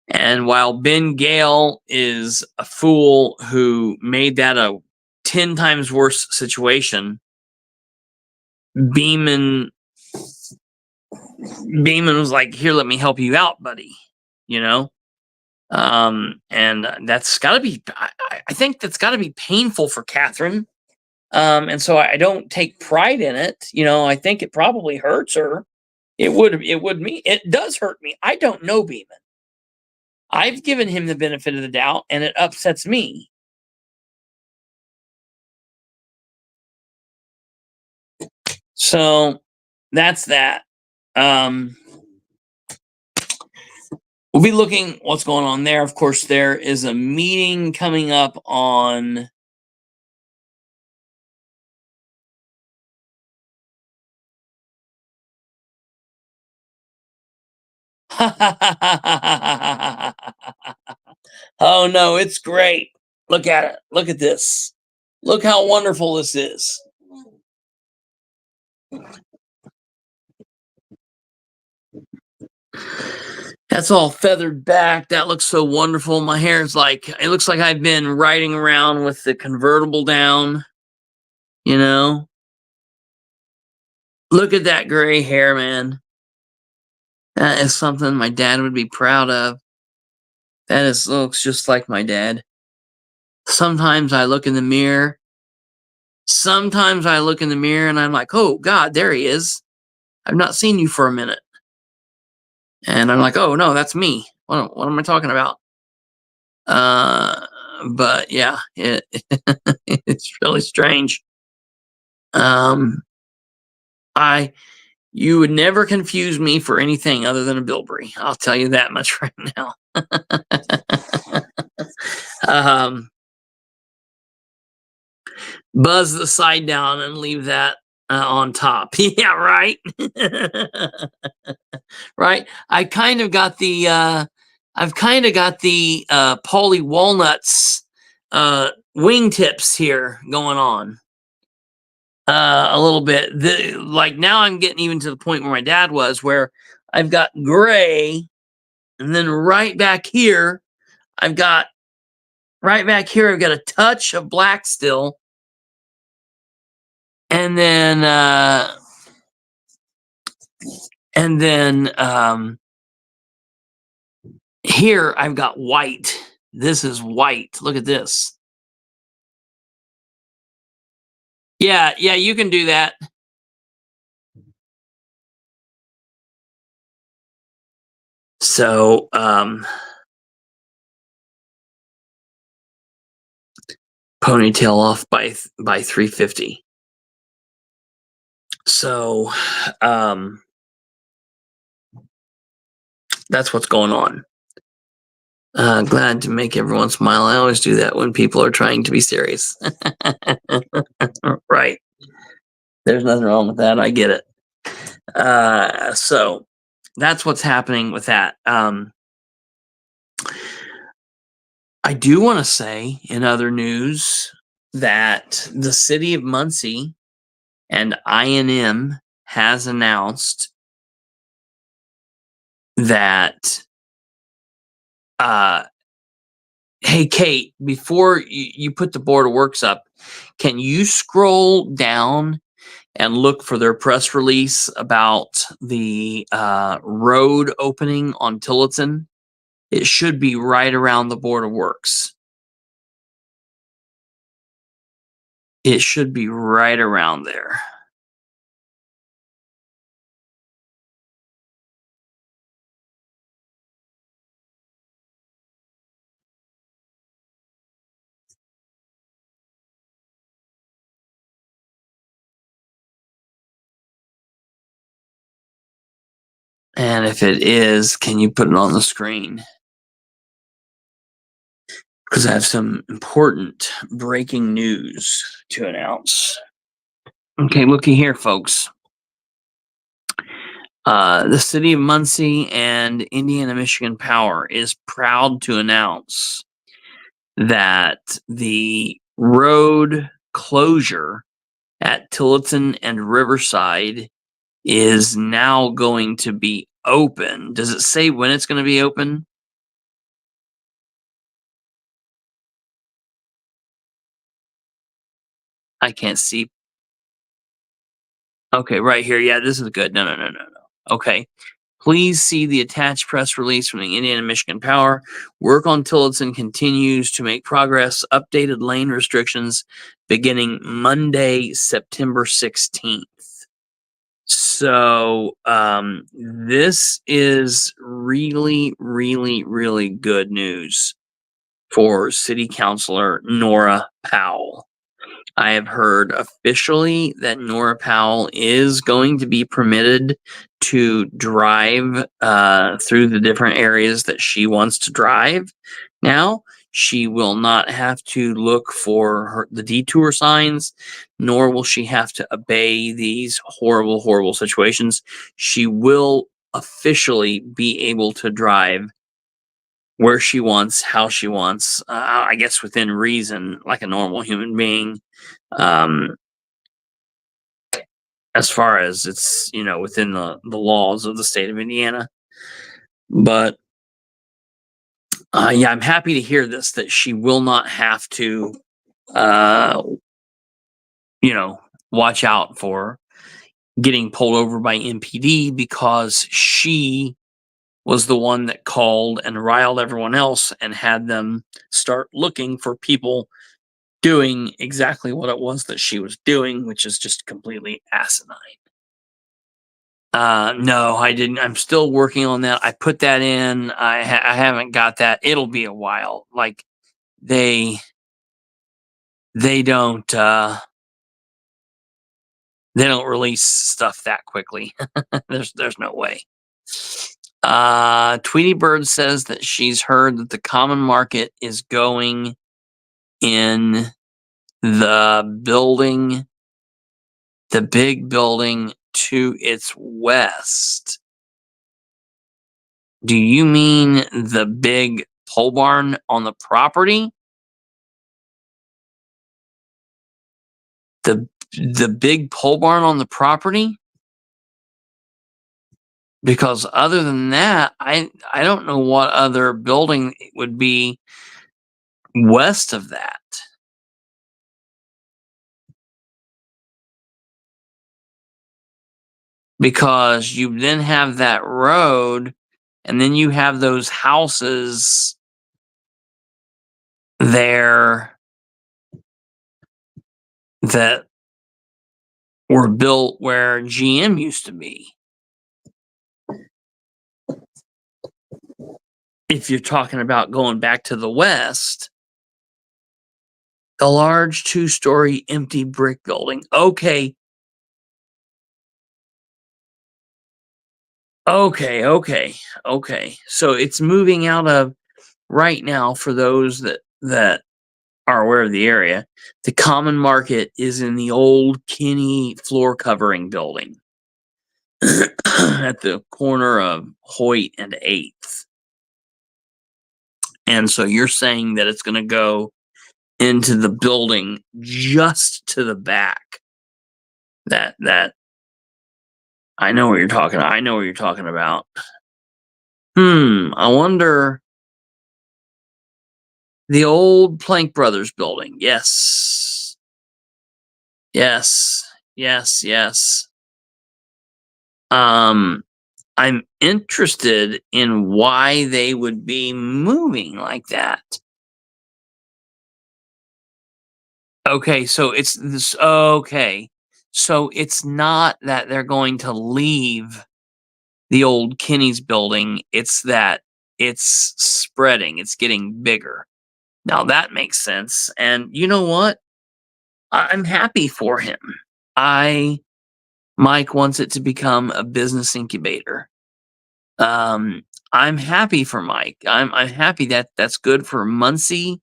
And while Ben Gale is a fool who made that a 10 times worse situation, Beeman was like, here, let me help you out, buddy. You know? And that's gotta be, I think that's gotta be painful for Catherine. And so I don't take pride in it. You know, I think it probably hurts her. It would me. It does hurt me. I don't know Beeman. I've given him the benefit of the doubt, and it upsets me. So that's that. We'll be looking what's going on there. Of course, there is a meeting coming up on oh no, it's great. Look at it. Look at this. Look how wonderful this is. That's all feathered back. That looks so wonderful. My hair's like, it looks like I've been riding around with the convertible down, you know? Look at that gray hair, man. That is something my dad would be proud of. Looks just like my dad. Sometimes I look in the mirror. And I'm like, oh, God, there he is. I've not seen you for a minute. And I'm like, oh, no, that's me. What am I talking about? But yeah, it's really strange. You would never confuse me for anything other than a Bilbrey. I'll tell you that much right now. buzz the side down and leave that on top. Yeah, right. Right. I've kind of got the Pauly Walnuts wingtips here going on a little bit. Like now I'm getting even to the point where my dad was, where I've got gray, and then right back here I've got a touch of black still, and then here I've got white. This is white. Look at this. Yeah, you can do that. So, ponytail off by 350. So, that's what's going on. Glad to make everyone smile. I always do that when people are trying to be serious. Right. There's nothing wrong with that. I get it. So that's what's happening with that. I do want to say in other news that the city of Muncie and I&M has announced that hey, Kate, before you put the board of works up, can you scroll down and look for their press release about the road opening on Tillotson? It should be right around the board of works. It should be right around there. And if it is, can you put it on the screen? Because I have some important breaking news to announce. Okay, looky here, folks. The city of Muncie and Indiana Michigan Power is proud to announce that the road closure at Tillotson and Riverside is now going to be open. Does it say when it's going to be open? I can't see. Okay, right here. Yeah, this is good. No. Okay. Please see the attached press release from the Indiana Michigan Power. Work on Tillotson continues to make progress. Updated lane restrictions beginning Monday, September 16th. So this is really, really, really good news for City Councilor Nora Powell. I have heard officially that Nora Powell is going to be permitted to drive through the different areas that she wants to drive. Now, she will not have to look for the detour signs, nor will she have to obey these horrible, horrible situations. She will officially be able to drive where she wants, how she wants, I guess within reason, like a normal human being. As far as it's, within the laws of the state of Indiana. But yeah, I'm happy to hear this, that she will not have to, watch out for getting pulled over by MPD, because she was the one that called and riled everyone else and had them start looking for people doing exactly what it was that she was doing, which is just completely asinine. No, I didn't. I'm still working on that. I put that in. I haven't got that. It'll be a while. Like they don't release stuff that quickly. There's no way. Tweety Bird says that she's heard that the common market is going in the building, the big building to its west. Do you mean the big pole barn on the property? The big pole barn on the property? Because other than that, I don't know what other building would be west of that. Because you then have that road, and then you have those houses there that were built where GM used to be. If you're talking about going back to the west, the large 2-story empty brick building. Okay. So it's moving out of right now. For those that are aware of the area, the common market is in the old Kinney floor covering building at the corner of Hoyt and 8th. And so you're saying that it's going to go into the building just to the back. That I know what you're talking. I know what you're talking about. I wonder. The old Plank Brothers building. Yes. I'm interested in why they would be moving like that. Okay, so it's this. Okay, so it's not that they're going to leave the old Kinney's building. It's that it's spreading. It's getting bigger. Now that makes sense. And you know what? I'm happy for him. Mike wants it to become a business incubator. I'm happy for Mike. I'm happy that that's good for Muncie.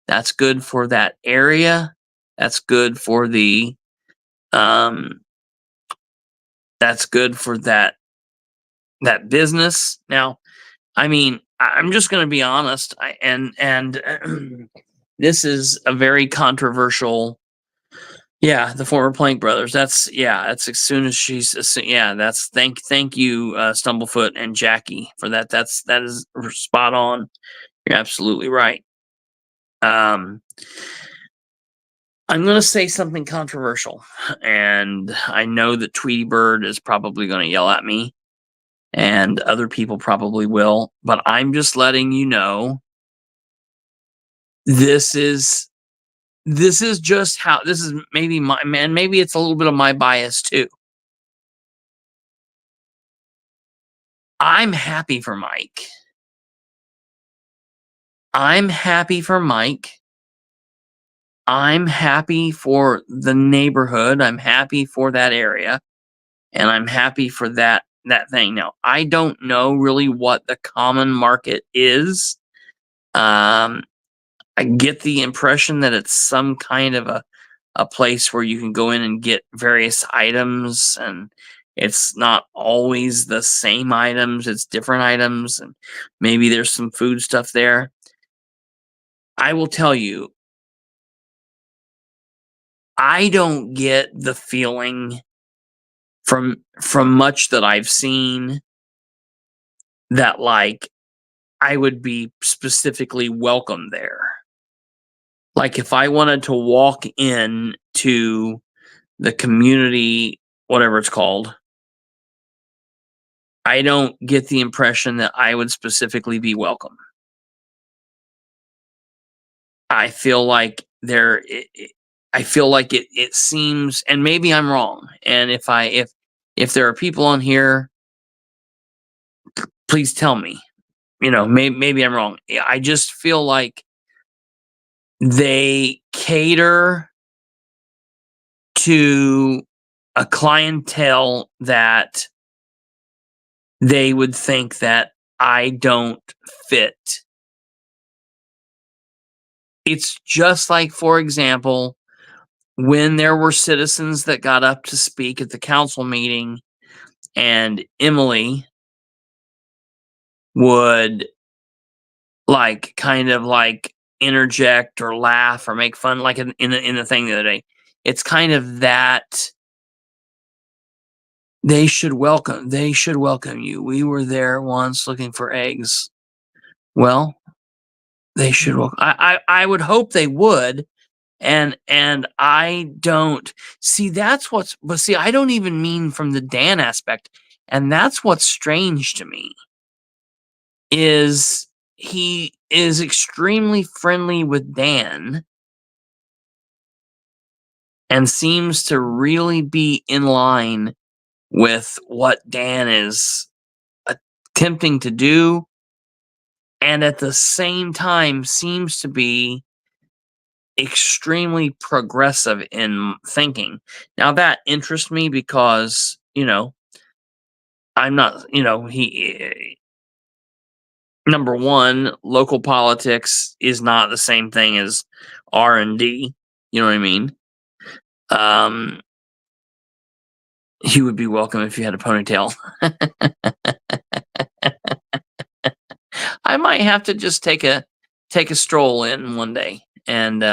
That's good for that area. That's good for the that's good for that business. Now, I mean, I'm just going to be honest. This is a very controversial. Yeah, the former Plank Brothers. That's as soon as that's thank you, Stumblefoot and Jackie, for that. That is spot on. You're absolutely right. I'm going to say something controversial, and I know that Tweety Bird is probably going to yell at me, and other people probably will, but I'm just letting you know this is just how this is. Maybe maybe it's a little bit of my bias too. I'm happy for Mike. I'm happy for the neighborhood. I'm happy for that area, and I'm happy for that thing. Now, I don't know really what the common market is. I get the impression that it's some kind of a place where you can go in and get various items, and it's not always the same items. It's different items, and maybe there's some food stuff there. I will tell you, I don't get the feeling from much that I've seen that like I would be specifically welcome there. Like if I wanted to walk in to the community, whatever it's called, I don't get the impression that I would specifically be welcome. I feel like it seems, and maybe I'm wrong. And if there are people on here, please tell me. Maybe I'm wrong. I just feel like they cater to a clientele that they would think that I don't fit. It's just like, for example, when there were citizens that got up to speak at the council meeting, and Emily would kind of interject or laugh or make fun, like in the thing the other day. It's kind of that they should welcome you. We were there once looking for eggs. Well, they should welcome. I would hope they would. And I don't see but see, I don't even mean from the Dan aspect. And that's what's strange to me, is he is extremely friendly with Dan and seems to really be in line with what Dan is attempting to do, and at the same time seems to be extremely progressive in thinking. Now that interests me because, I'm not, he, number one, local politics is not the same thing as R&D. You know what I mean? He would be welcome if you had a ponytail. I might have to just take a stroll in one day and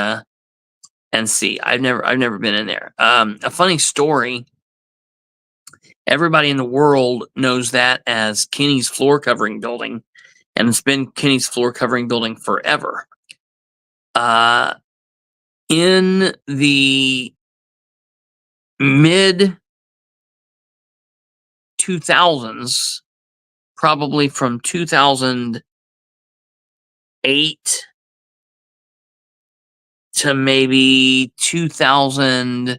see. I've never been in there. A funny story. Everybody in the world knows that as Kenny's Floor Covering Building, and it's been Kenny's Floor Covering Building forever. In the mid 2000s, probably from 2008 to maybe 2000,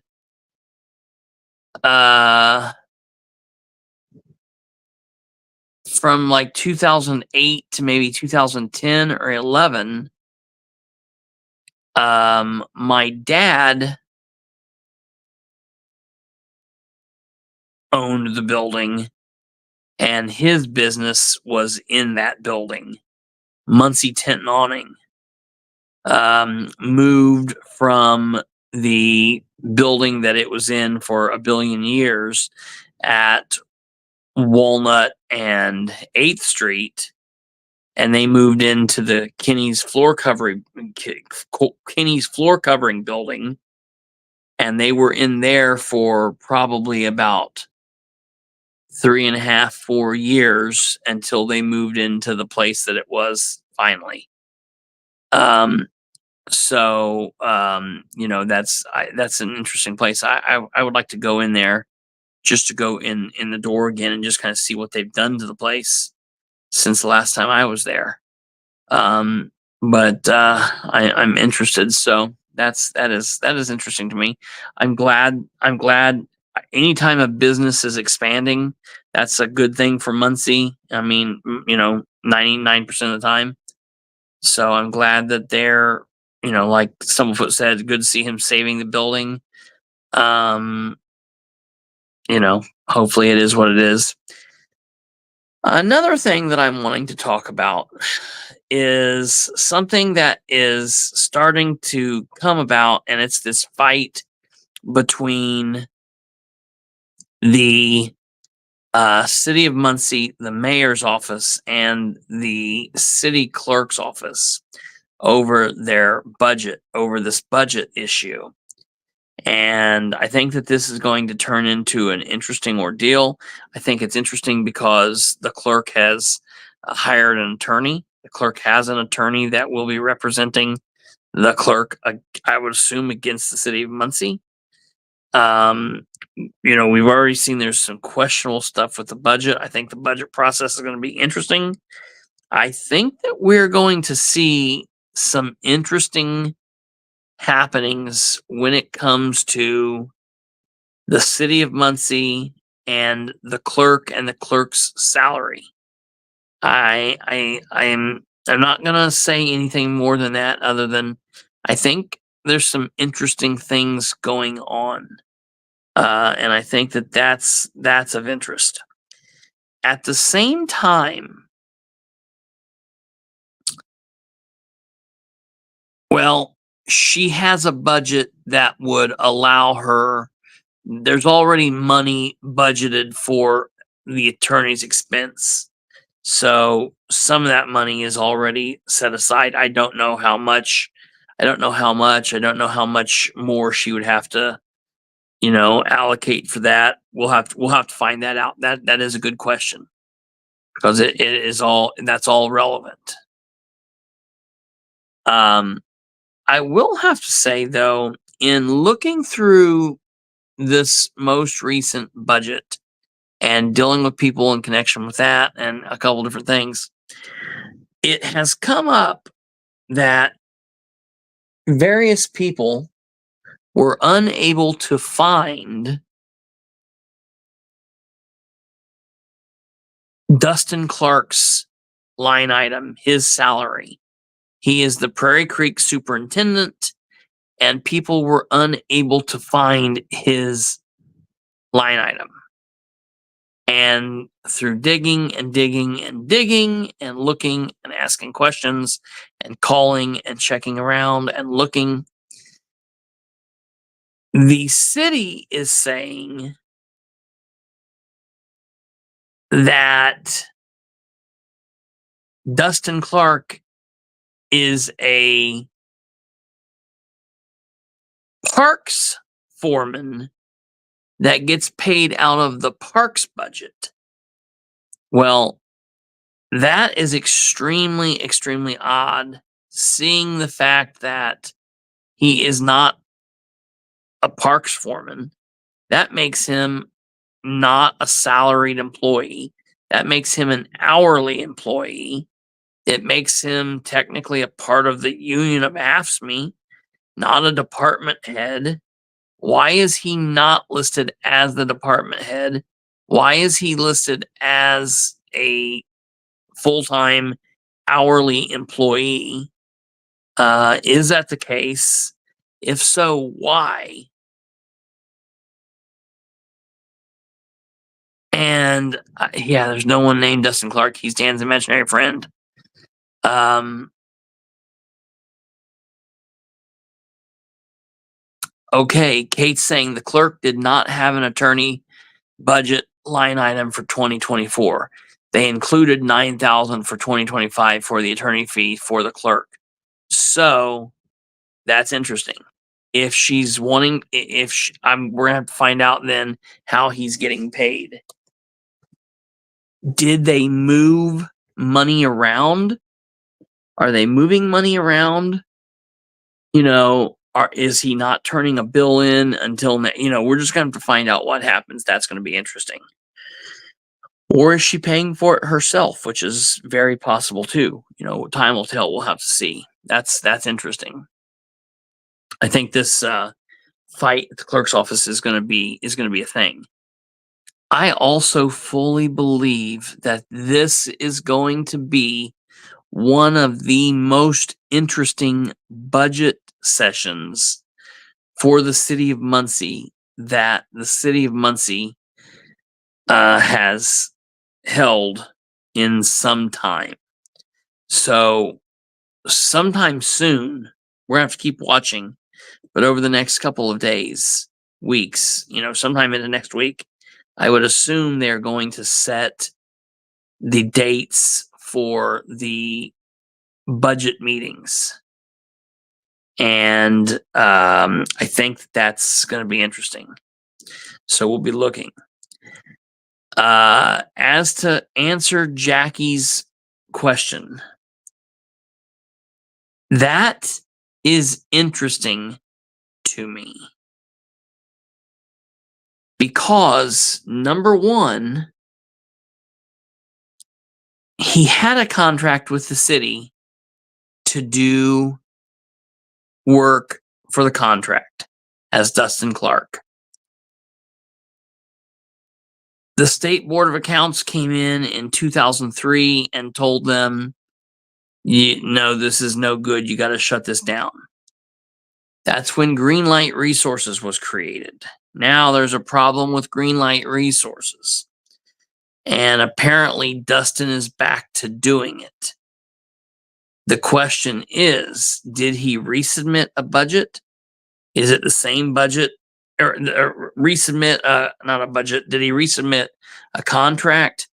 from 2008 to maybe 2010 or 11, my dad owned the building, and his business was in that building. Muncie Tent and Awning moved from the building that it was in for a billion years at Walnut and 8th Street, and they moved into the Kenny's Floor Covering Building, and they were in there for probably about 3.5, 4 years until they moved into the place that it was finally. So that's an interesting place. I would like to go in there, just to go in the door again and just kind of see what they've done to the place since the last time I was there. But I'm interested. So that is interesting to me. I'm glad. Anytime a business is expanding, that's a good thing for Muncie. I mean, 99% of the time. So I'm glad that they're, like someone said, good to see him saving the building. Hopefully it is what it is. Another thing that I'm wanting to talk about is something that is starting to come about, and it's this fight between the city of Muncie, the mayor's office, and the city clerk's office over their budget, over this budget issue. And I think that this is going to turn into an interesting ordeal. I think it's interesting because the clerk has hired an attorney. The clerk has an attorney that will be representing the clerk, I would assume, against the city of Muncie. We've already seen there's some questionable stuff with the budget. I think the budget process is going to be interesting. I think that we're going to see some interesting happenings when it comes to the city of Muncie and the clerk and the clerk's salary. I'm not gonna say anything more than that, other than I think there's some interesting things going on, and I think that that's of interest. At the same time, well, she has a budget that would allow her. There's already money budgeted for the attorney's expense. So some of that money is already set aside. I don't know how much. I don't know how much more she would have to, allocate for that. We'll have to find that out. That is a good question, because it is that's all relevant. I will have to say, though, in looking through this most recent budget and dealing with people in connection with that and a couple different things, it has come up that various people were unable to find Dustin Clark's line item, his salary. He is the Prairie Creek superintendent, and people were unable to find his line item. And through digging and digging and digging and looking and asking questions and calling and checking around and looking, the city is saying that Dustin Clark is a parks foreman that gets paid out of the parks budget. Well, that is extremely, extremely odd, seeing the fact that he is not a parks foreman. That makes him not a salaried employee. That makes him an hourly employee. It makes him technically a part of the union of AFSCME, not a department head. Why is he not listed as the department head? Why is he listed as a full-time hourly employee? Is that the case? If so, why? And there's no one named Dustin Clark. He's Dan's imaginary friend. Okay, Kate's saying the clerk did not have an attorney budget line item for 2024. They included $9,000 for 2025 for the attorney fee for the clerk. So that's interesting. If she's wanting, we're gonna have to find out then how he's getting paid. Did they move money around? Are they moving money around? Is he not turning a bill in until we're just going to have to find out what happens. That's going to be interesting. Or is she paying for it herself, which is very possible too. Time will tell. We'll have to see. That's interesting. I think this fight at the clerk's office is going to be a thing. I also fully believe that this is going to be one of the most interesting budget sessions for the city of Muncie that the city of Muncie has held in some time. So sometime soon, we're going to have to keep watching, but over the next couple of days, weeks, sometime in the next week, I would assume they're going to set the dates for the budget meetings. And I think that's going to be interesting. So we'll be looking. As to answer Jackie's question, that is interesting to me. Because, number one, he had a contract with the city to do work for the contract as Dustin Clark. The State Board of Accounts came in 2003 and told them, this is no good. You got to shut this down. That's when Greenlight Resources was created. Now there's a problem with Greenlight Resources. And apparently Dustin is back to doing it. The question is, did he resubmit a budget? Is it the same budget or resubmit not a budget? Did he resubmit a contract?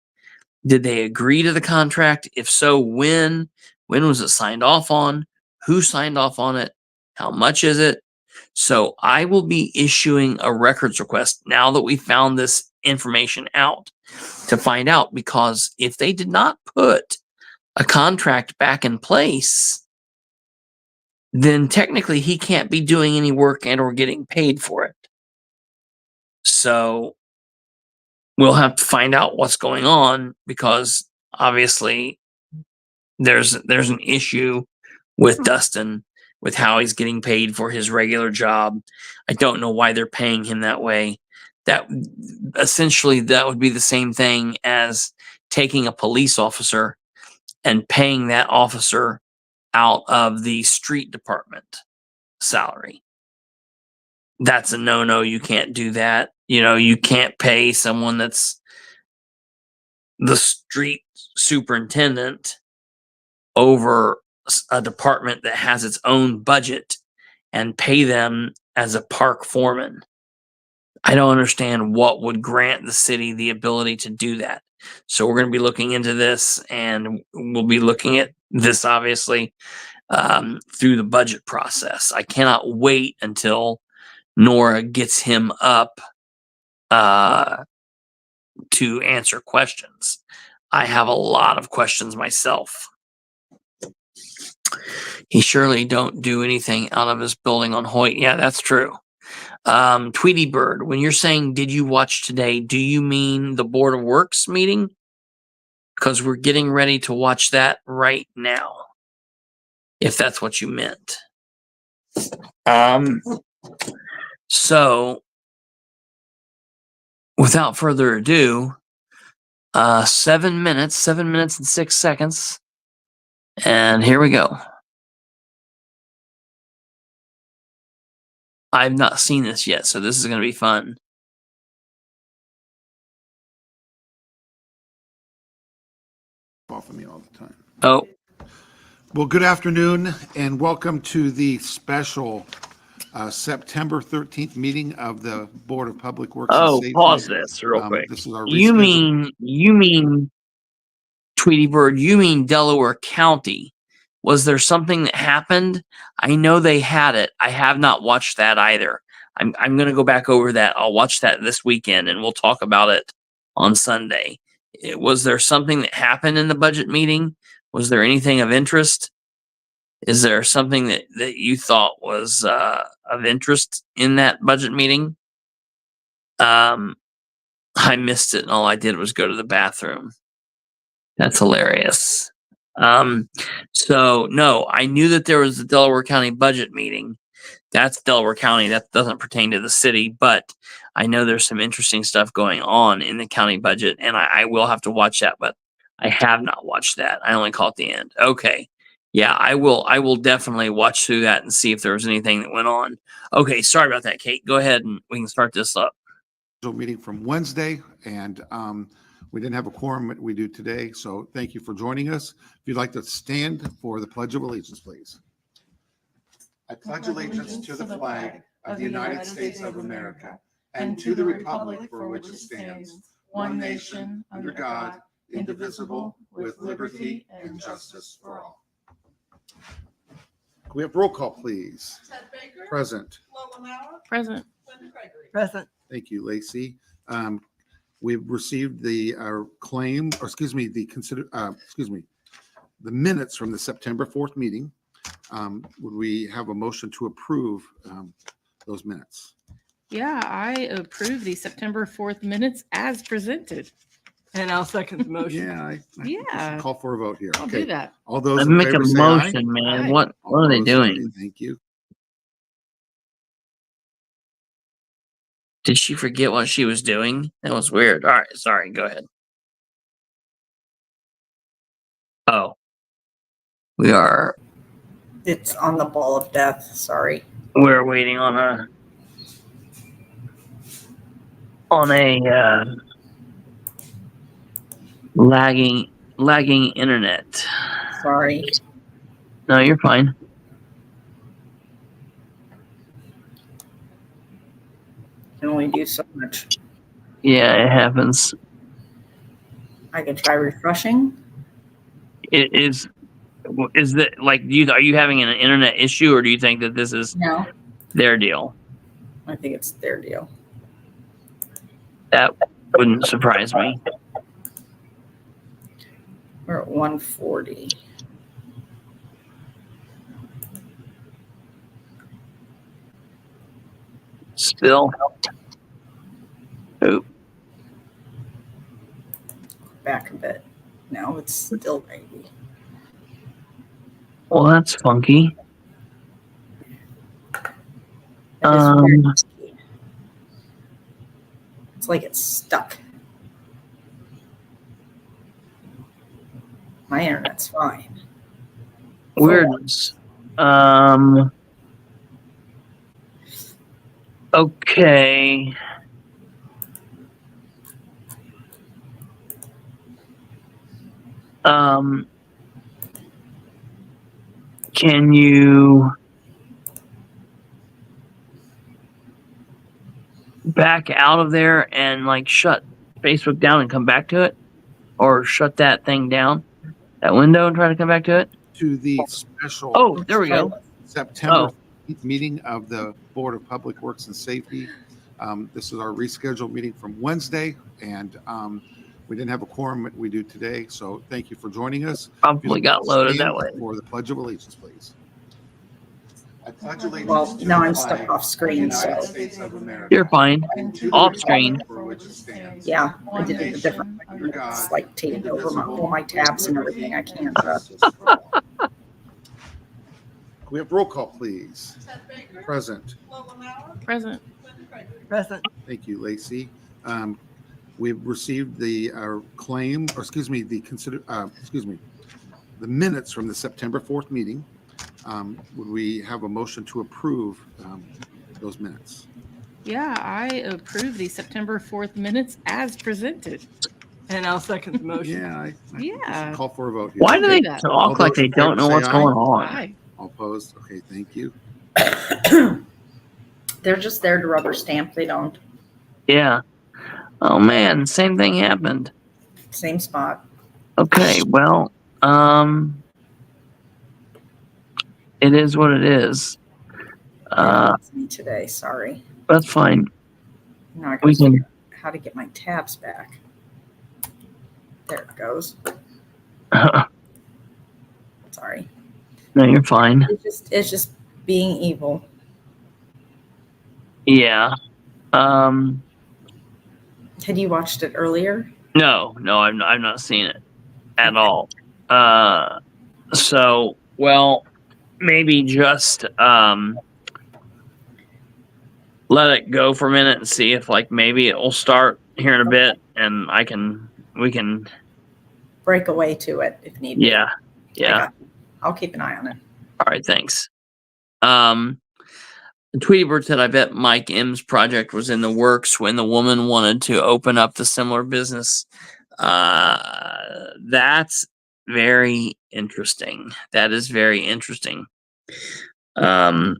Did they agree to the contract? If so, when? When was it signed off on? Who signed off on it? How much is it? So I will be issuing a records request now that we found this information out to find out, because if they did not put a contract back in place, then technically he can't be doing any work and or getting paid for it. So we'll have to find out what's going on, because obviously there's an issue with Dustin with how he's getting paid for his regular job. I don't know why they're paying him that way. That essentially that would be the same thing as taking a police officer and paying that officer out of the street department salary. That's a no-no. You can't do that. You can't pay someone that's the street superintendent over a department that has its own budget and pay them as a park foreman. I don't understand what would grant the city the ability to do that. So we're going to be looking into this, and we'll be looking at this obviously through the budget process. I cannot wait until Nora gets him up to answer questions. I have a lot of questions myself. He surely don't do anything out of his building on Hoyt. Yeah, that's true. Tweety Bird, when you're saying, did you watch today, do you mean the Board of Works meeting? Because we're getting ready to watch that right now, if that's what you meant. So, without further ado, 7 minutes and 6 seconds. And here we go. I've not seen this yet, so this is going to be fun. Off of me all the time. Oh, Well, good afternoon and welcome to the special September 13th meeting of the Board of Public Works and Safety. Pause this real quick. This is our You rescheduled- mean, Tweety Bird, you mean Delaware County. Was there something that happened? I know they had it. I have not watched that either. I'm going to go back over that. I'll watch that this weekend, and we'll talk about it on Sunday. Was there something that happened in the budget meeting? Was there anything of interest? Is there something that you thought was of interest in that budget meeting? I missed it, and all I did was go to the bathroom. That's hilarious. So no, I knew that there was the Delaware County budget meeting. That's Delaware County. That doesn't pertain to the city, but I know there's some interesting stuff going on in the county budget, and I will have to watch that, but I have not watched that. I only caught the end. Okay. Yeah, I will definitely watch through that and see if there was anything that went on. Okay, sorry about that, Kate. Go ahead and we can start this up. meeting from Wednesday, and we didn't have a quorum that we do today, so thank you for joining us. If you'd like to stand for the Pledge of Allegiance, please. I pledge allegiance to the flag of the United States of America and to the republic for which it stands, one nation, under God, indivisible, with liberty and justice for all. Can we have roll call, please? Ted Baker. Present. Lola Mauer. Present. Linda Gregory. Present. Thank you, Lacey. We've received the claim, or the minutes from the September 4th meeting. Would we have a motion to approve those minutes? Yeah, I approve the September 4th minutes as presented. And I'll second the motion. Yeah, I Yeah. call for a vote here. I'll do that. All those Let's in make a favor say aye. motion, man. Aye. What All are they those doing? say thank you. Did she forget what she was doing? That was weird. All right, sorry. Go ahead. Oh, It's on the ball of death. Sorry. we're waiting on a lagging internet. Sorry. No, you're fine. Can only do so much. Yeah, it happens. I can try refreshing. It is that like are you having an internet issue, or do you think that this is No, their deal? I think it's their deal. That wouldn't surprise me. We're at 140. Still. Oop. Back a bit. No, it's still 90. Well, that's funky. It is very Um, risky. It's like it's stuck. My internet's fine. weirdness. Okay. Can you back out of there and like shut Facebook down and come back to it, or shut that thing down, that window, and try to come back to it? To the special Oh, there we go. September Oh. 15th meeting of the Board of Public Works and Safety. This is our rescheduled meeting from Wednesday, and we didn't have a quorum. We do today, so thank you for joining us. Probably got loaded that way. For the Pledge of Allegiance, please. I pledge allegiance Well, to now the I'm flag stuck off of the screen, United so States of America, You're fine. and to the Off republic screen. for which it stands, yeah, I did it a different way. under God, It's like taking over all my tabs and everything. I can't. We have roll call, please. Present. Present. Present. Thank you, Lacey. We've received the claim, or excuse me, the minutes from the September 4th meeting. Would we have a motion to approve those minutes? Yeah, I approve the September 4th minutes as presented. And I'll second the motion. Yeah, I Yeah. call for a vote here. Why do they do that. talk like they don't know what's going on? Aye. All opposed? Okay, thank you. They're just there to rubber stamp. They don't. Yeah. Oh man, same thing happened. Same spot. Okay, well, it is what it is. It's me today. Sorry. That's fine. Now I We gotta can. figure out how to get my tabs back. There it goes. Sorry. No, you're fine. It's just being evil. Yeah. Had you watched it earlier? No, I've not seen it at all. So, well, maybe just let it go for a minute and see if like maybe it will start here in a bit, and we can. Break away to it if need be. Yeah. I'll keep an eye on it. All right, thanks. Tweety Bird said, I bet Mike M's project was in the works when the woman wanted to open up the similar business. That's very interesting. That is very interesting. The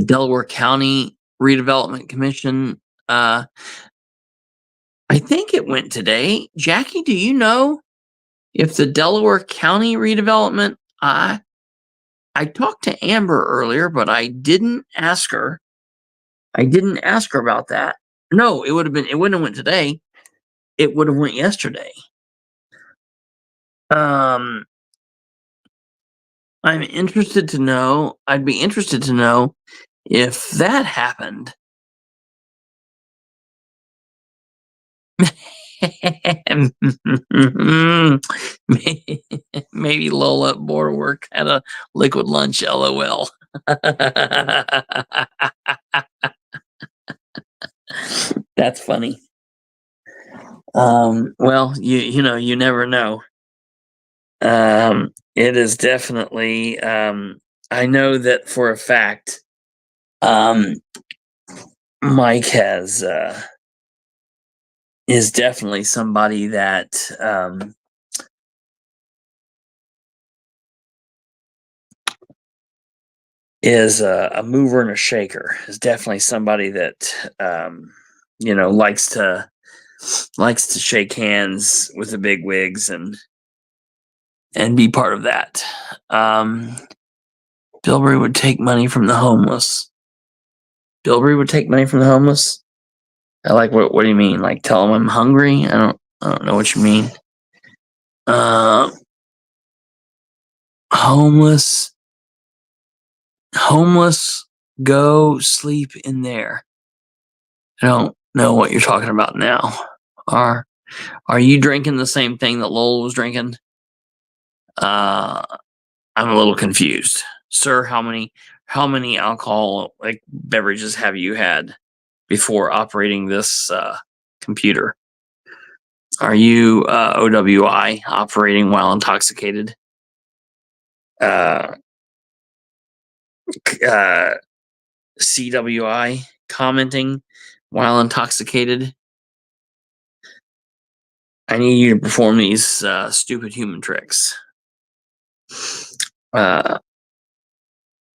Delaware County Redevelopment Commission, I think it went today. Jackie, do you know if the Delaware County Redevelopment, I talked to Amber earlier, but I didn't ask her. I didn't ask her about that. No, it wouldn't have went today. It would have went yesterday. I'm interested to know. I'd be interested to know if that happened. Maybe Lola at Boardwork had a liquid lunch, LOL. That's funny. Well, you never know. It is definitely, I know that for a fact, Mike is definitely somebody that, is a mover and a shaker. Is definitely somebody that likes to shake hands with the big wigs and be part of that. Bilbrey would take money from the homeless. Bilbrey would take money from the homeless. I like what do you mean? Like tell them I'm hungry? I don't know what you mean. Homeless, go sleep in there. I don't know what you're talking about now. Are you drinking the same thing that Lowell was drinking? I'm a little confused, sir. How many alcoholic beverages have you had before operating this computer? Are you OWI, operating while intoxicated? CWI, commenting while intoxicated? I need you to perform these stupid human tricks. I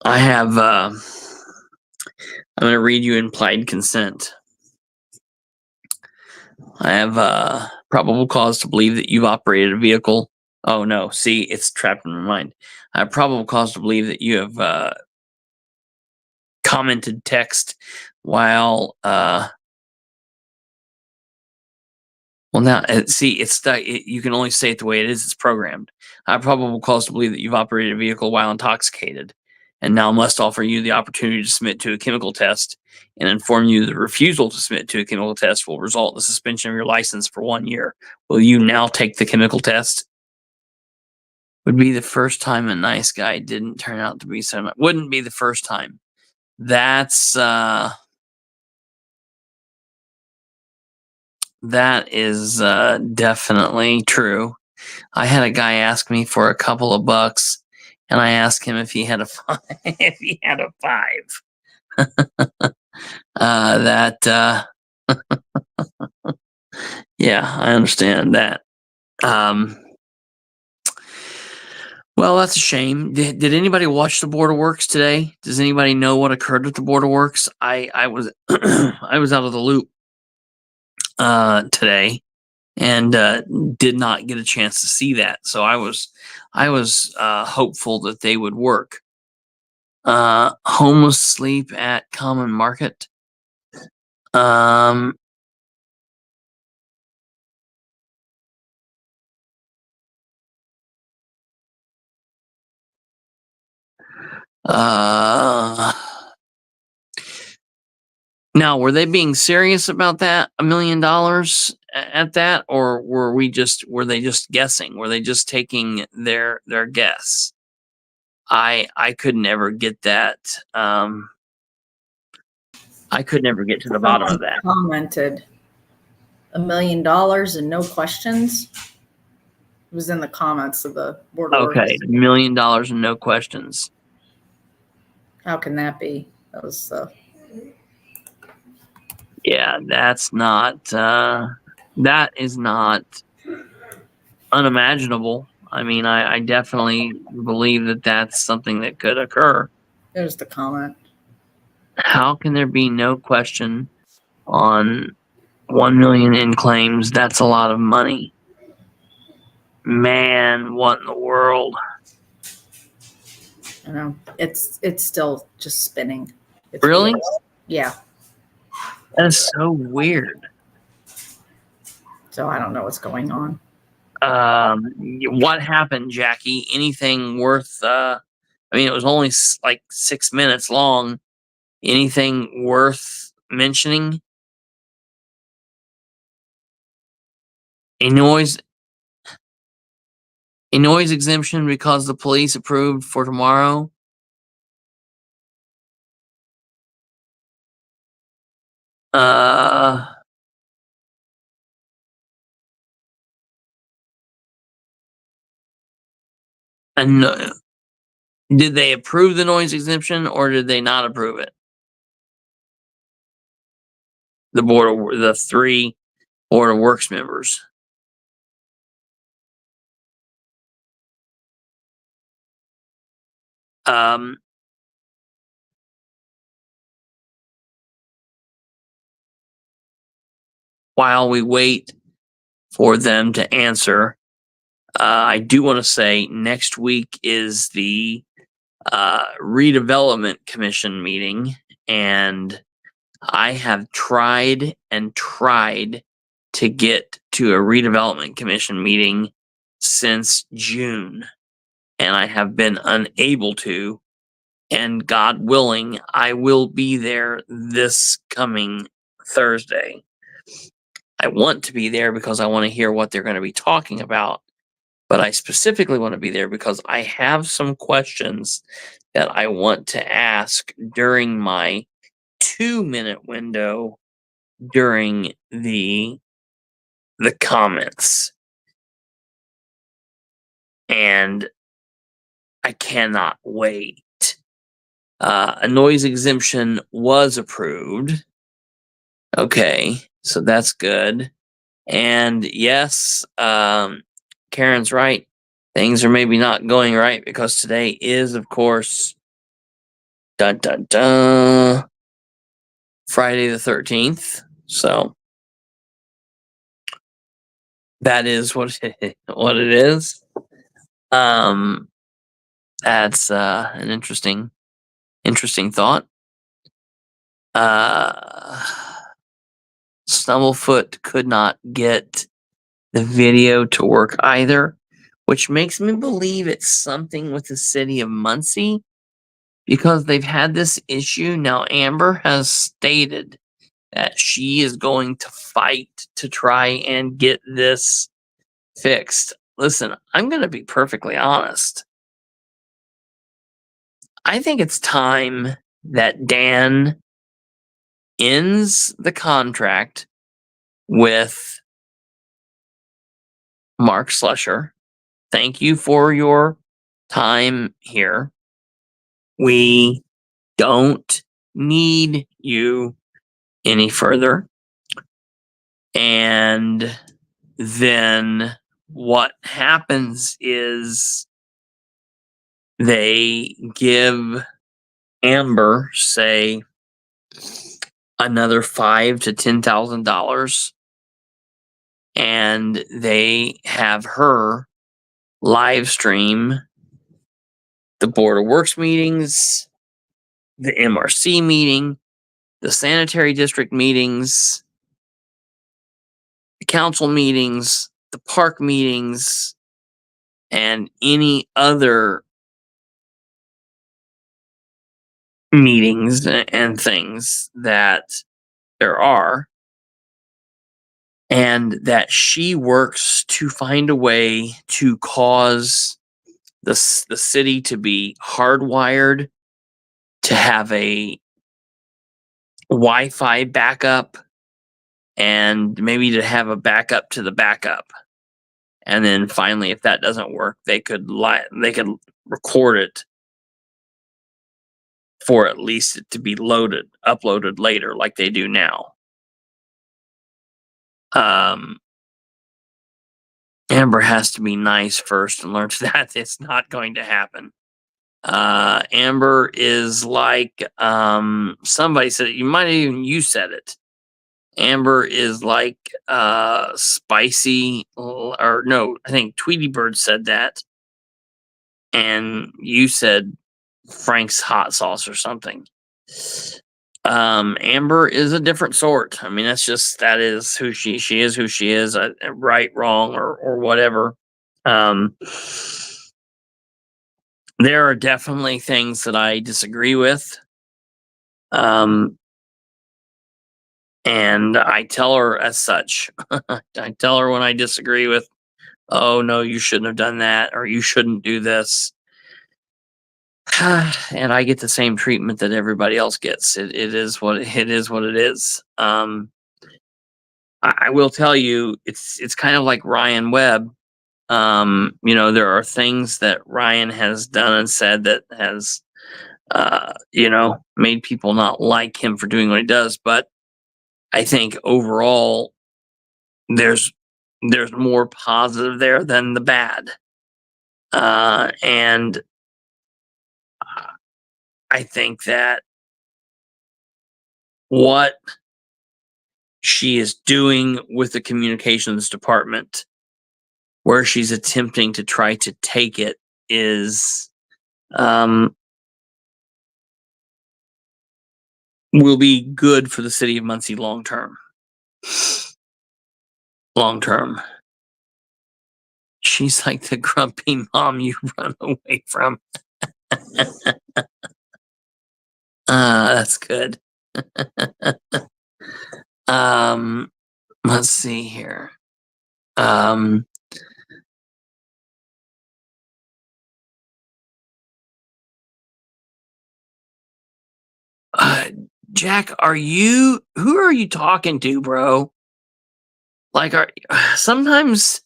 have. I'm going to read you implied consent. I have probable cause to believe that you've operated a vehicle. Oh no! See, it's trapped in my mind. I have probable cause to believe that you have commented text while. Well, now see, it's stuck. You can only say it the way it is. It's programmed. I have probable cause to believe that you've operated a vehicle while intoxicated, and now must offer you the opportunity to submit to a chemical test, and inform you the refusal to submit to a chemical test will result in the suspension of your license for 1 year. Will you now take the chemical test? Would be the first time a nice guy didn't turn out to be so. Wouldn't be the first time. That's that is definitely true. I had a guy ask me for a couple of bucks, and I asked him if he had a five. If he had a five. Yeah, I understand that. Well, that's a shame. Did anybody watch the Board of Works today? Does anybody know what occurred at the Board of Works? I was I was out of the loop today, and did not get a chance to see that. So I was hopeful that they would work. Homeless sleep at Common Market. Now, were they being serious about that $1 million at that, or were they just guessing? Were they just taking their guess? I could never get that. I could never get to the bottom of that. Commented $1 million and no questions. It was in the comments of the board. Okay, $1 million and no questions. How can that be? That was Yeah, that's not. That is not unimaginable. I mean, I definitely believe that that's something that could occur. there's the comment. How can there be no question on 1 million in claims? That's a lot of money. Man, what in the world? You know, it's still just spinning. It's Really? weird. Yeah. That is so weird. So I don't know what's going on. What happened, Jackie? Anything worth? I mean, it was only like 6 minutes long. Anything worth mentioning? A noise exemption because the police approved for tomorrow. And did they approve the noise exemption or did they not approve it? The 3 Board of Works members. while we wait for them to answer, I do want to say next week is the redevelopment commission meeting, and I have tried and tried to get to a redevelopment commission meeting since June, and I have been unable to. And God willing, I will be there this coming Thursday. I want to be there because I want to hear what they're going to be talking about, but I specifically want to be there because I have some questions that I want to ask during my 2-minute window during the comments. And I cannot wait. A noise exemption was approved. Okay, so that's good. And yes, Karen's right. Things are maybe not going right because today is, of course, dun dun dun, Friday the 13th. So that is what it is. That's an interesting thought. Stumblefoot could not get the video to work either, which makes me believe it's something with the city of Muncie because they've had this issue. Now, Amber has stated that she is going to fight to try and get this fixed. Listen, I'm going to be perfectly honest. I think it's time that Dan ends the contract with Mark Slusher. Thank you for your time here. We don't need you any further. And then what happens is they give Amber, say, another $5,000 to $10,000, and they have her live stream the Board of Works meetings, the MRC meeting, the sanitary district meetings, the council meetings, the park meetings, and any other meetings and things that there are. And that she works to find a way to cause the city to be hardwired to have a Wi-Fi backup and maybe to have a backup to the backup. And then finally, if that doesn't work, they could record it for at least it to be uploaded later like they do now. Amber has to be nice first and learn that it's not going to happen. Amber is like, somebody said it, you said it. Amber is like spicy, or no, I think Tweety Bird said that. And you said Frank's hot sauce or something. Amber is a different sort. I mean, that is who she is who she is, right, wrong, or whatever. There are definitely things that I disagree with. And I tell her as such. I tell her when I disagree with, oh no, you shouldn't have done that, or you shouldn't do this. And I get the same treatment that everybody else gets. It is what it is. I will tell you, it's kind of like Ryan Webb. There are things that Ryan has done and said that has, made people not like him for doing what he does. But I think overall, there's more positive there than the bad. And I think that what she is doing with the communications department, where she's attempting to try to take it, is will be good for the city of Muncie long term. Long term. She's like the grumpy mom you run away from. That's good. Let's see here. Jack, who are you talking to, bro? Like, sometimes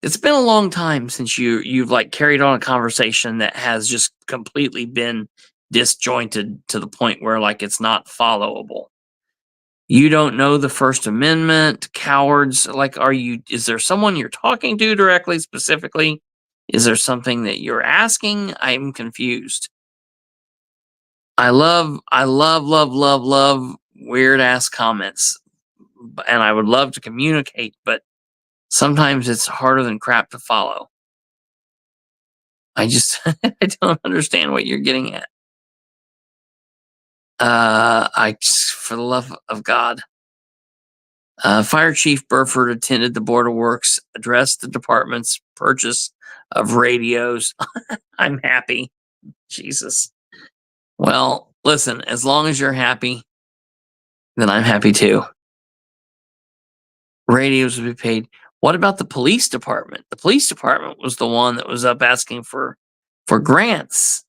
it's been a long time since you've like carried on a conversation that has just completely been disjointed to the point where like it's not followable. You don't know the First Amendment, cowards. Like, is there someone you're talking to directly, specifically? Is there something that you're asking? I'm confused. I love weird ass comments, and I would love to communicate, but sometimes it's harder than crap to follow. I don't understand what you're getting at. For the love of God. Fire Chief Burford attended the Board of Works, addressed the department's purchase of radios. I'm happy. Jesus. Well, listen, as long as you're happy, then I'm happy too. Radios will be paid. What about the police department? The police department was the one that was up asking for grants.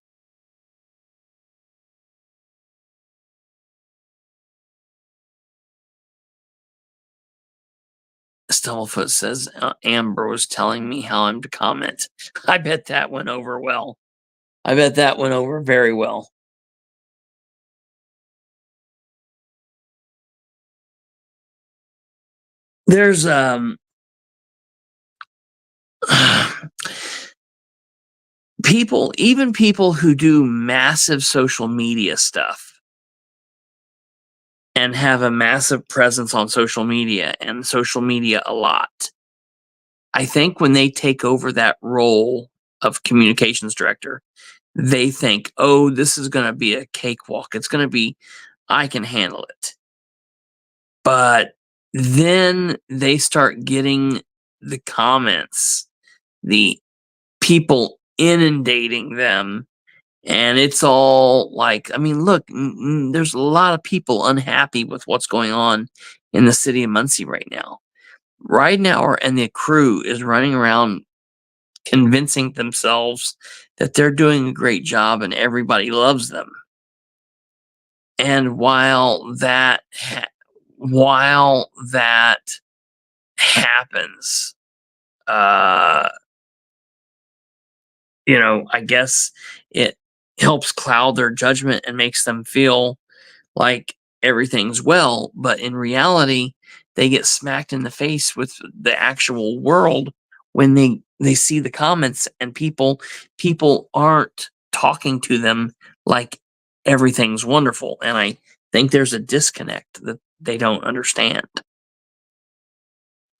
Stumblefoot says Amber was telling me how I'm to comment. I bet that went over well. I bet that went over very well. There's people who do massive social media stuff and have a massive presence on social media and social media a lot. I think when they take over that role of communications director, they think, oh, this is going to be a cakewalk. It's going to be, I can handle it. But then they start getting the comments, the people inundating them. And it's all like, I mean, look, there's a lot of people unhappy with what's going on in the city of Muncie right now. Ridenhour and the crew is running around convincing themselves that they're doing a great job and everybody loves them. And while that happens, I guess it helps cloud their judgment and makes them feel like everything's well, but in reality, they get smacked in the face with the actual world when they see the comments, and people aren't talking to them like everything's wonderful. And I think there's a disconnect that they don't understand.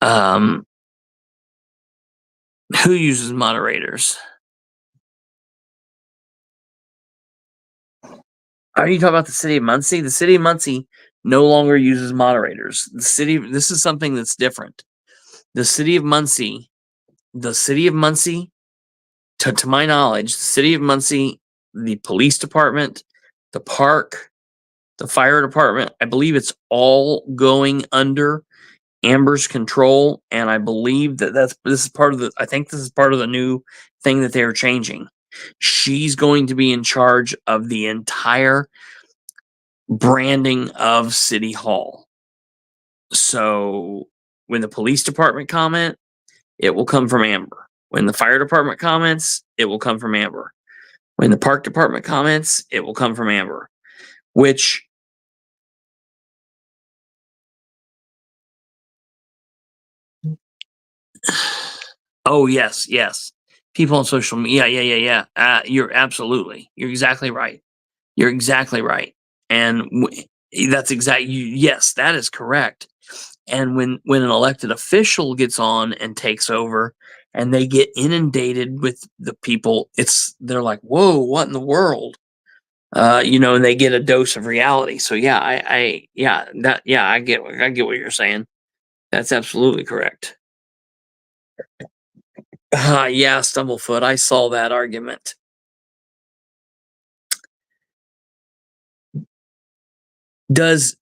Who uses moderators? Are you talking about the city of Muncie? The city of Muncie no longer uses moderators. This is something that's different. The city of Muncie, to my knowledge, the city of Muncie, the police department, the park, the fire department, I believe it's all going under Amber's control, and I believe this is part of the new thing that they are changing. She's going to be in charge of the entire branding of City Hall. So when the police department comment, it will come from Amber. When the fire department comments, it will come from Amber. When the park department comments, it will come from Amber. Which oh yes. People on social media, yeah. You're exactly right. And that's exactly, yes, that is correct. And when an elected official gets on and takes over and they get inundated with the people, they're like, whoa, what in the world? And they get a dose of reality. So yeah, I get what you're saying. That's absolutely correct. Yeah, Stumblefoot, I saw that argument. Does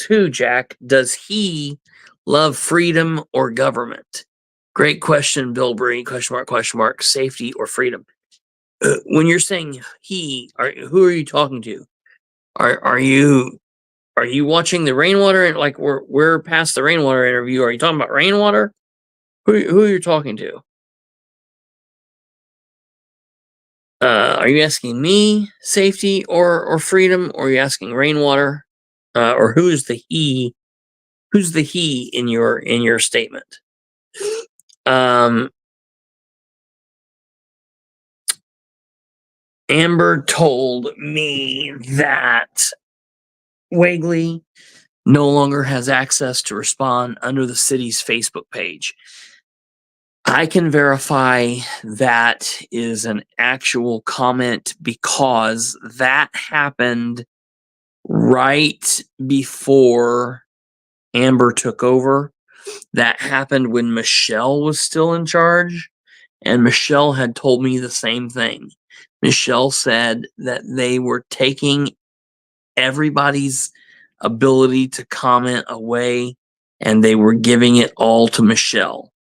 who, Jack? Does he love freedom or government? Great question, Bilbrey. Question mark. Safety or freedom? When you're saying he, who are you talking to? Are you watching the rainwater? And like we're past the rainwater interview. Are you talking about rainwater? Who are you talking to? Are you asking me safety or freedom? Or are you asking rainwater? Or who is the he? Who's the he in your statement? Amber told me that Wegley no longer has access to respond under the city's Facebook page. I can verify that is an actual comment because that happened right before Amber took over. That happened when Michelle was still in charge, and Michelle had told me the same thing. Michelle said that they were taking everybody's ability to comment away and they were giving it all to Michelle.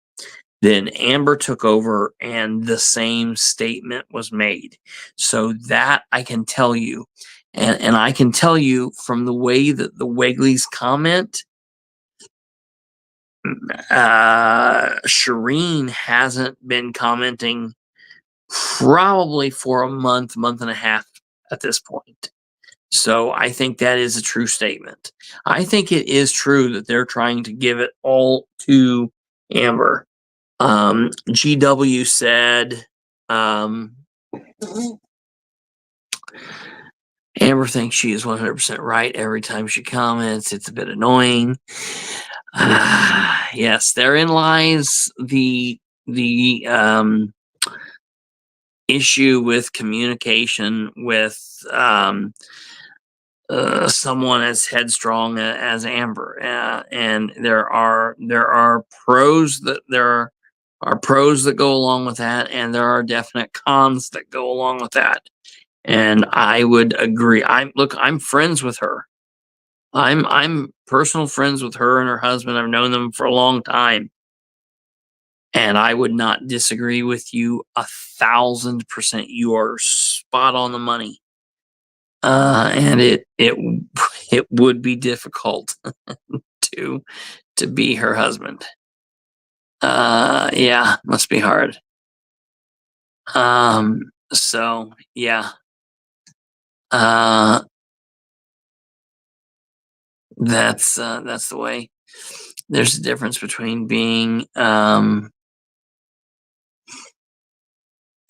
Then Amber took over and the same statement was made. So that I can tell you. And I can tell you from the way that the Wegleys comment, Shireen hasn't been commenting probably for a month and a half at this point. So I think that is a true statement. I think it is true that they're trying to give it all to Amber. GW said, Amber thinks she is 100% right every time she comments. It's a bit annoying. Yes, therein lies the issue with communication with someone as headstrong as Amber, and there are pros that go along with that, and there are definite cons that go along with that. And I would agree. I'm friends with her. I'm personal friends with her and her husband. I've known them for a long time. And I would not disagree with you 1,000%. You are spot on the money. And it would be difficult to be her husband. Yeah, must be hard. So yeah. That's the way. There's a difference between being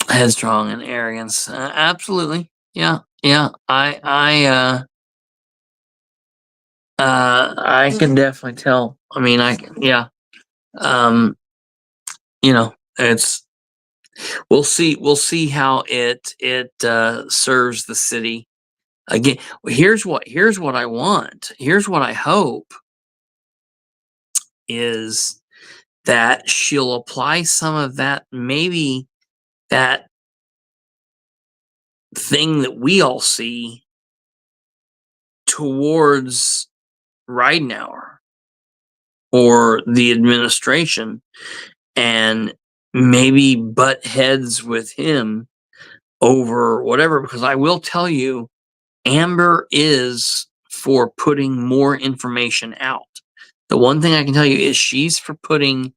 headstrong and arrogance. Absolutely. Yeah. I can definitely tell. I mean, yeah. It's we'll see how it serves the city. Again, here's what I want. Here's what I hope is that she'll apply some of that, maybe that thing that we all see towards Ridenhour or the administration, and maybe butt heads with him over whatever, because I will tell you, Amber is for putting more information out. The one thing I can tell you is she's for putting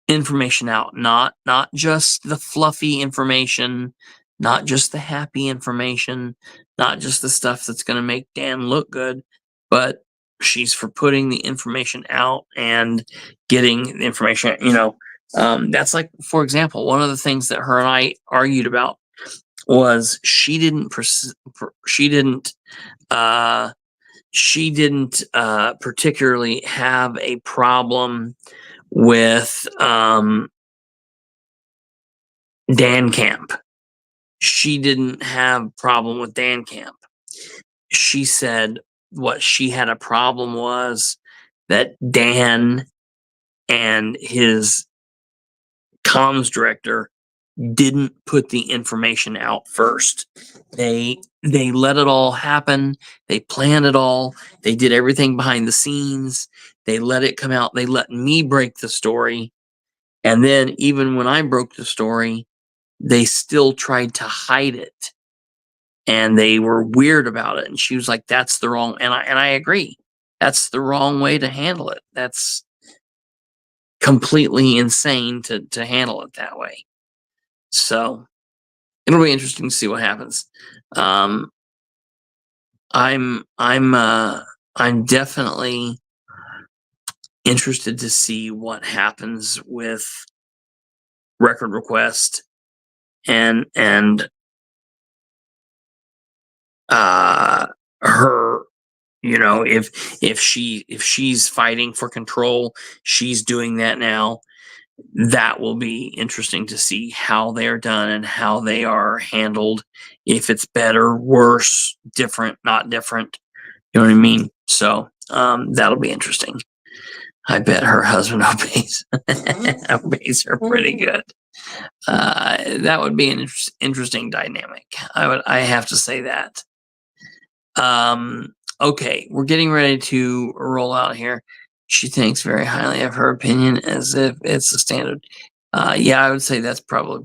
information out, not just the fluffy information, not just the happy information, not just the stuff that's going to make Dan look good, but she's for putting the information out and getting the information, that's like, for example, one of the things that her and I argued about was she didn't she didn't particularly have a problem with Dan Camp. She didn't have a problem with Dan Camp. She said what she had a problem was that Dan and his comms director didn't put the information out first. They let it all happen. They planned it all. They did everything behind the scenes. They let it come out. They let me break the story. And then even when I broke the story, they still tried to hide it. And they were weird about it. And she was like, that's the wrong, and I agree. That's the wrong way to handle it. That's completely insane to handle it that way. So it'll be interesting to see what happens. I'm definitely interested to see what happens with Record Request and her, if she's fighting for control, she's doing that now. That will be interesting to see how they are done and how they are handled. If it's better, worse, different, not different. You know what I mean? So that'll be interesting. I bet her husband obeys her pretty good. That would be an interesting dynamic. I have to say that. Okay, we're getting ready to roll out here. She thinks very highly of her opinion as if it's the standard. Yeah, I would say that's probably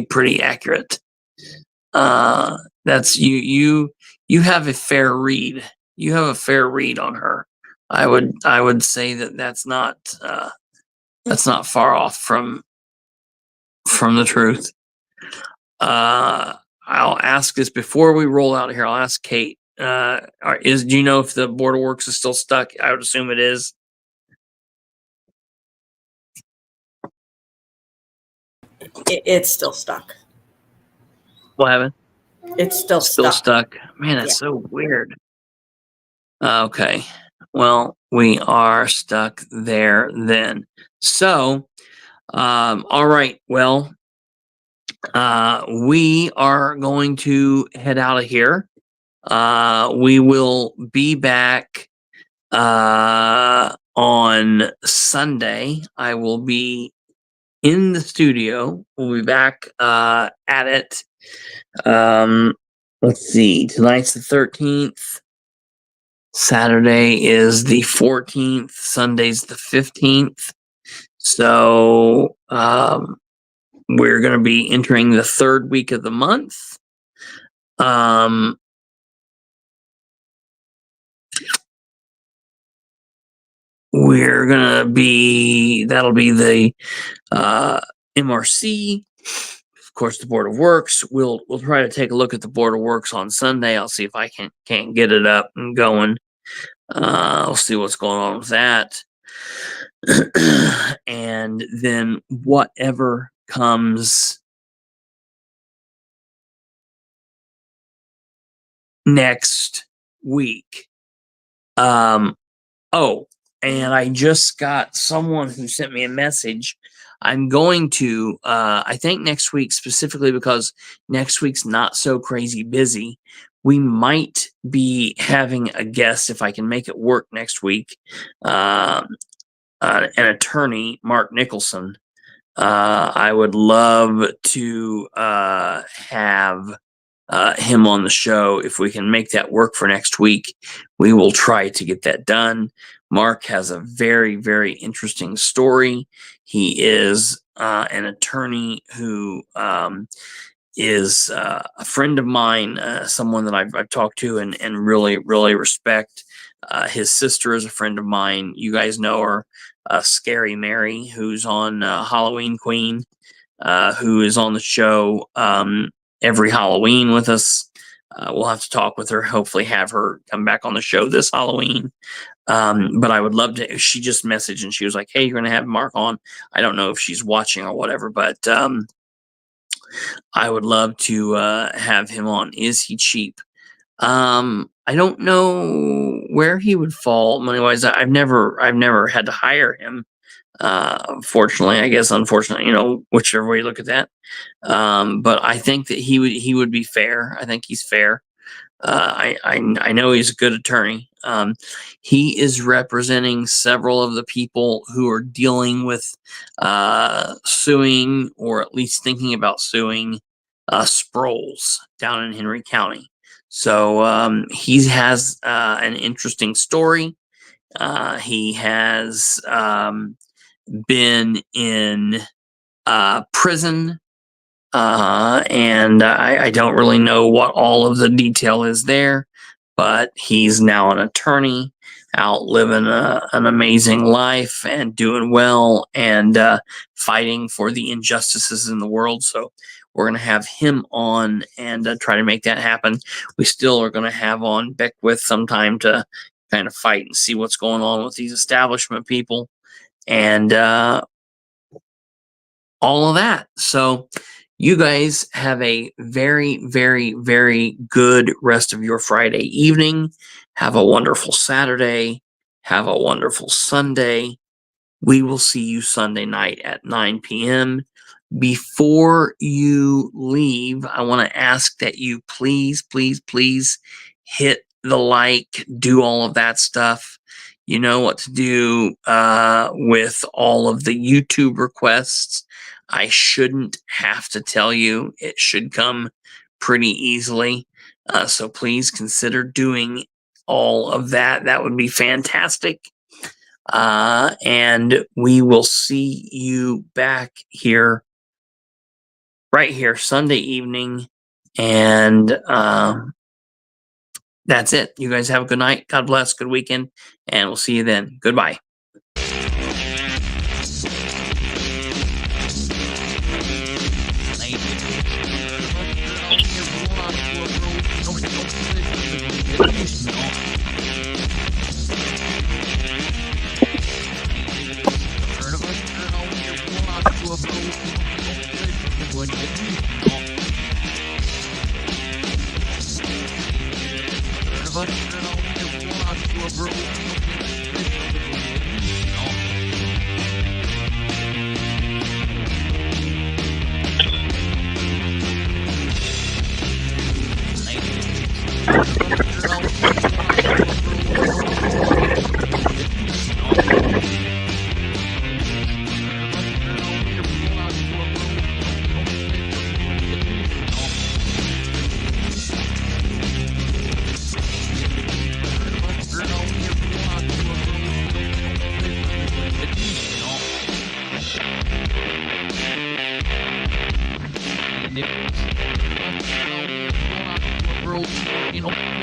pretty accurate. That's you have a fair read. You have a fair read on her. I would say that's not far off from the truth. I'll ask this before we roll out here. I'll ask Kate. Do you know if the Board of Works is still stuck? I would assume it is. It's still stuck. What happened? It's still stuck. Man, that's so weird. Okay. Well, we are stuck there then. So, all right. Well, we are going to head out of here. We will be back on Sunday. I will be in the studio. We'll be back at it. Let's see. Tonight's the 13th. Saturday is the 14th. Sunday's the 15th. So we're going to be entering the third week of the month. We're going to be, that'll be the MRC. Of course, the Board of Works. We'll try to take a look at the Board of Works on Sunday. I'll see if I can't get it up and going. I'll see what's going on with that. And then whatever comes next week. Oh, and I just got someone who sent me a message. I'm going to, I think next week, specifically because next week's not so crazy busy, we might be having a guest, if I can make it work next week, an attorney, Mark Nicholson. I would love to have him on the show. If we can make that work for next week, we will try to get that done. Mark has a very, very interesting story. He is an attorney who is a friend of mine, someone that I've talked to and really, really respect. His sister is a friend of mine. You guys know her, Scary Mary, who's on Halloween Queen, who is on the show every Halloween with us. We'll have to talk with her, hopefully have her come back on the show this Halloween. But I would love to. She just messaged and she was like, hey, you're going to have Mark on. I don't know if she's watching or whatever, but I would love to have him on. Is he cheap? I don't know where he would fall money wise. I've never had to hire him. Fortunately, I guess, unfortunately, whichever way you look at that. But I think that he would be fair. I think he's fair. I know he's a good attorney. He is representing several of the people who are dealing with suing, or at least thinking about suing, Sproles down in Henry County. So he has an interesting story. He has been in prison, and I don't really know what all of the detail is there, but he's now an attorney, out living an amazing life and doing well, and fighting for the injustices in the world. So we're going to have him on and try to make that happen. We still are going to have on Beckwith sometime to kind of fight and see what's going on with these establishment people and all of that. So you guys have a very, very, very good rest of your Friday evening. Have a wonderful Saturday. Have a wonderful Sunday. We will see you Sunday night at 9 p.m. Before you leave, I want to ask that you please, please, please hit the like, do all of that stuff. You know what to do with all of the YouTube requests. I shouldn't have to tell you. It should come pretty easily. So please consider doing all of that. That would be fantastic. And we will see you back here, right here, Sunday evening. And that's it. You guys have a good night. God bless. Good weekend. And we'll see you then. Goodbye. You know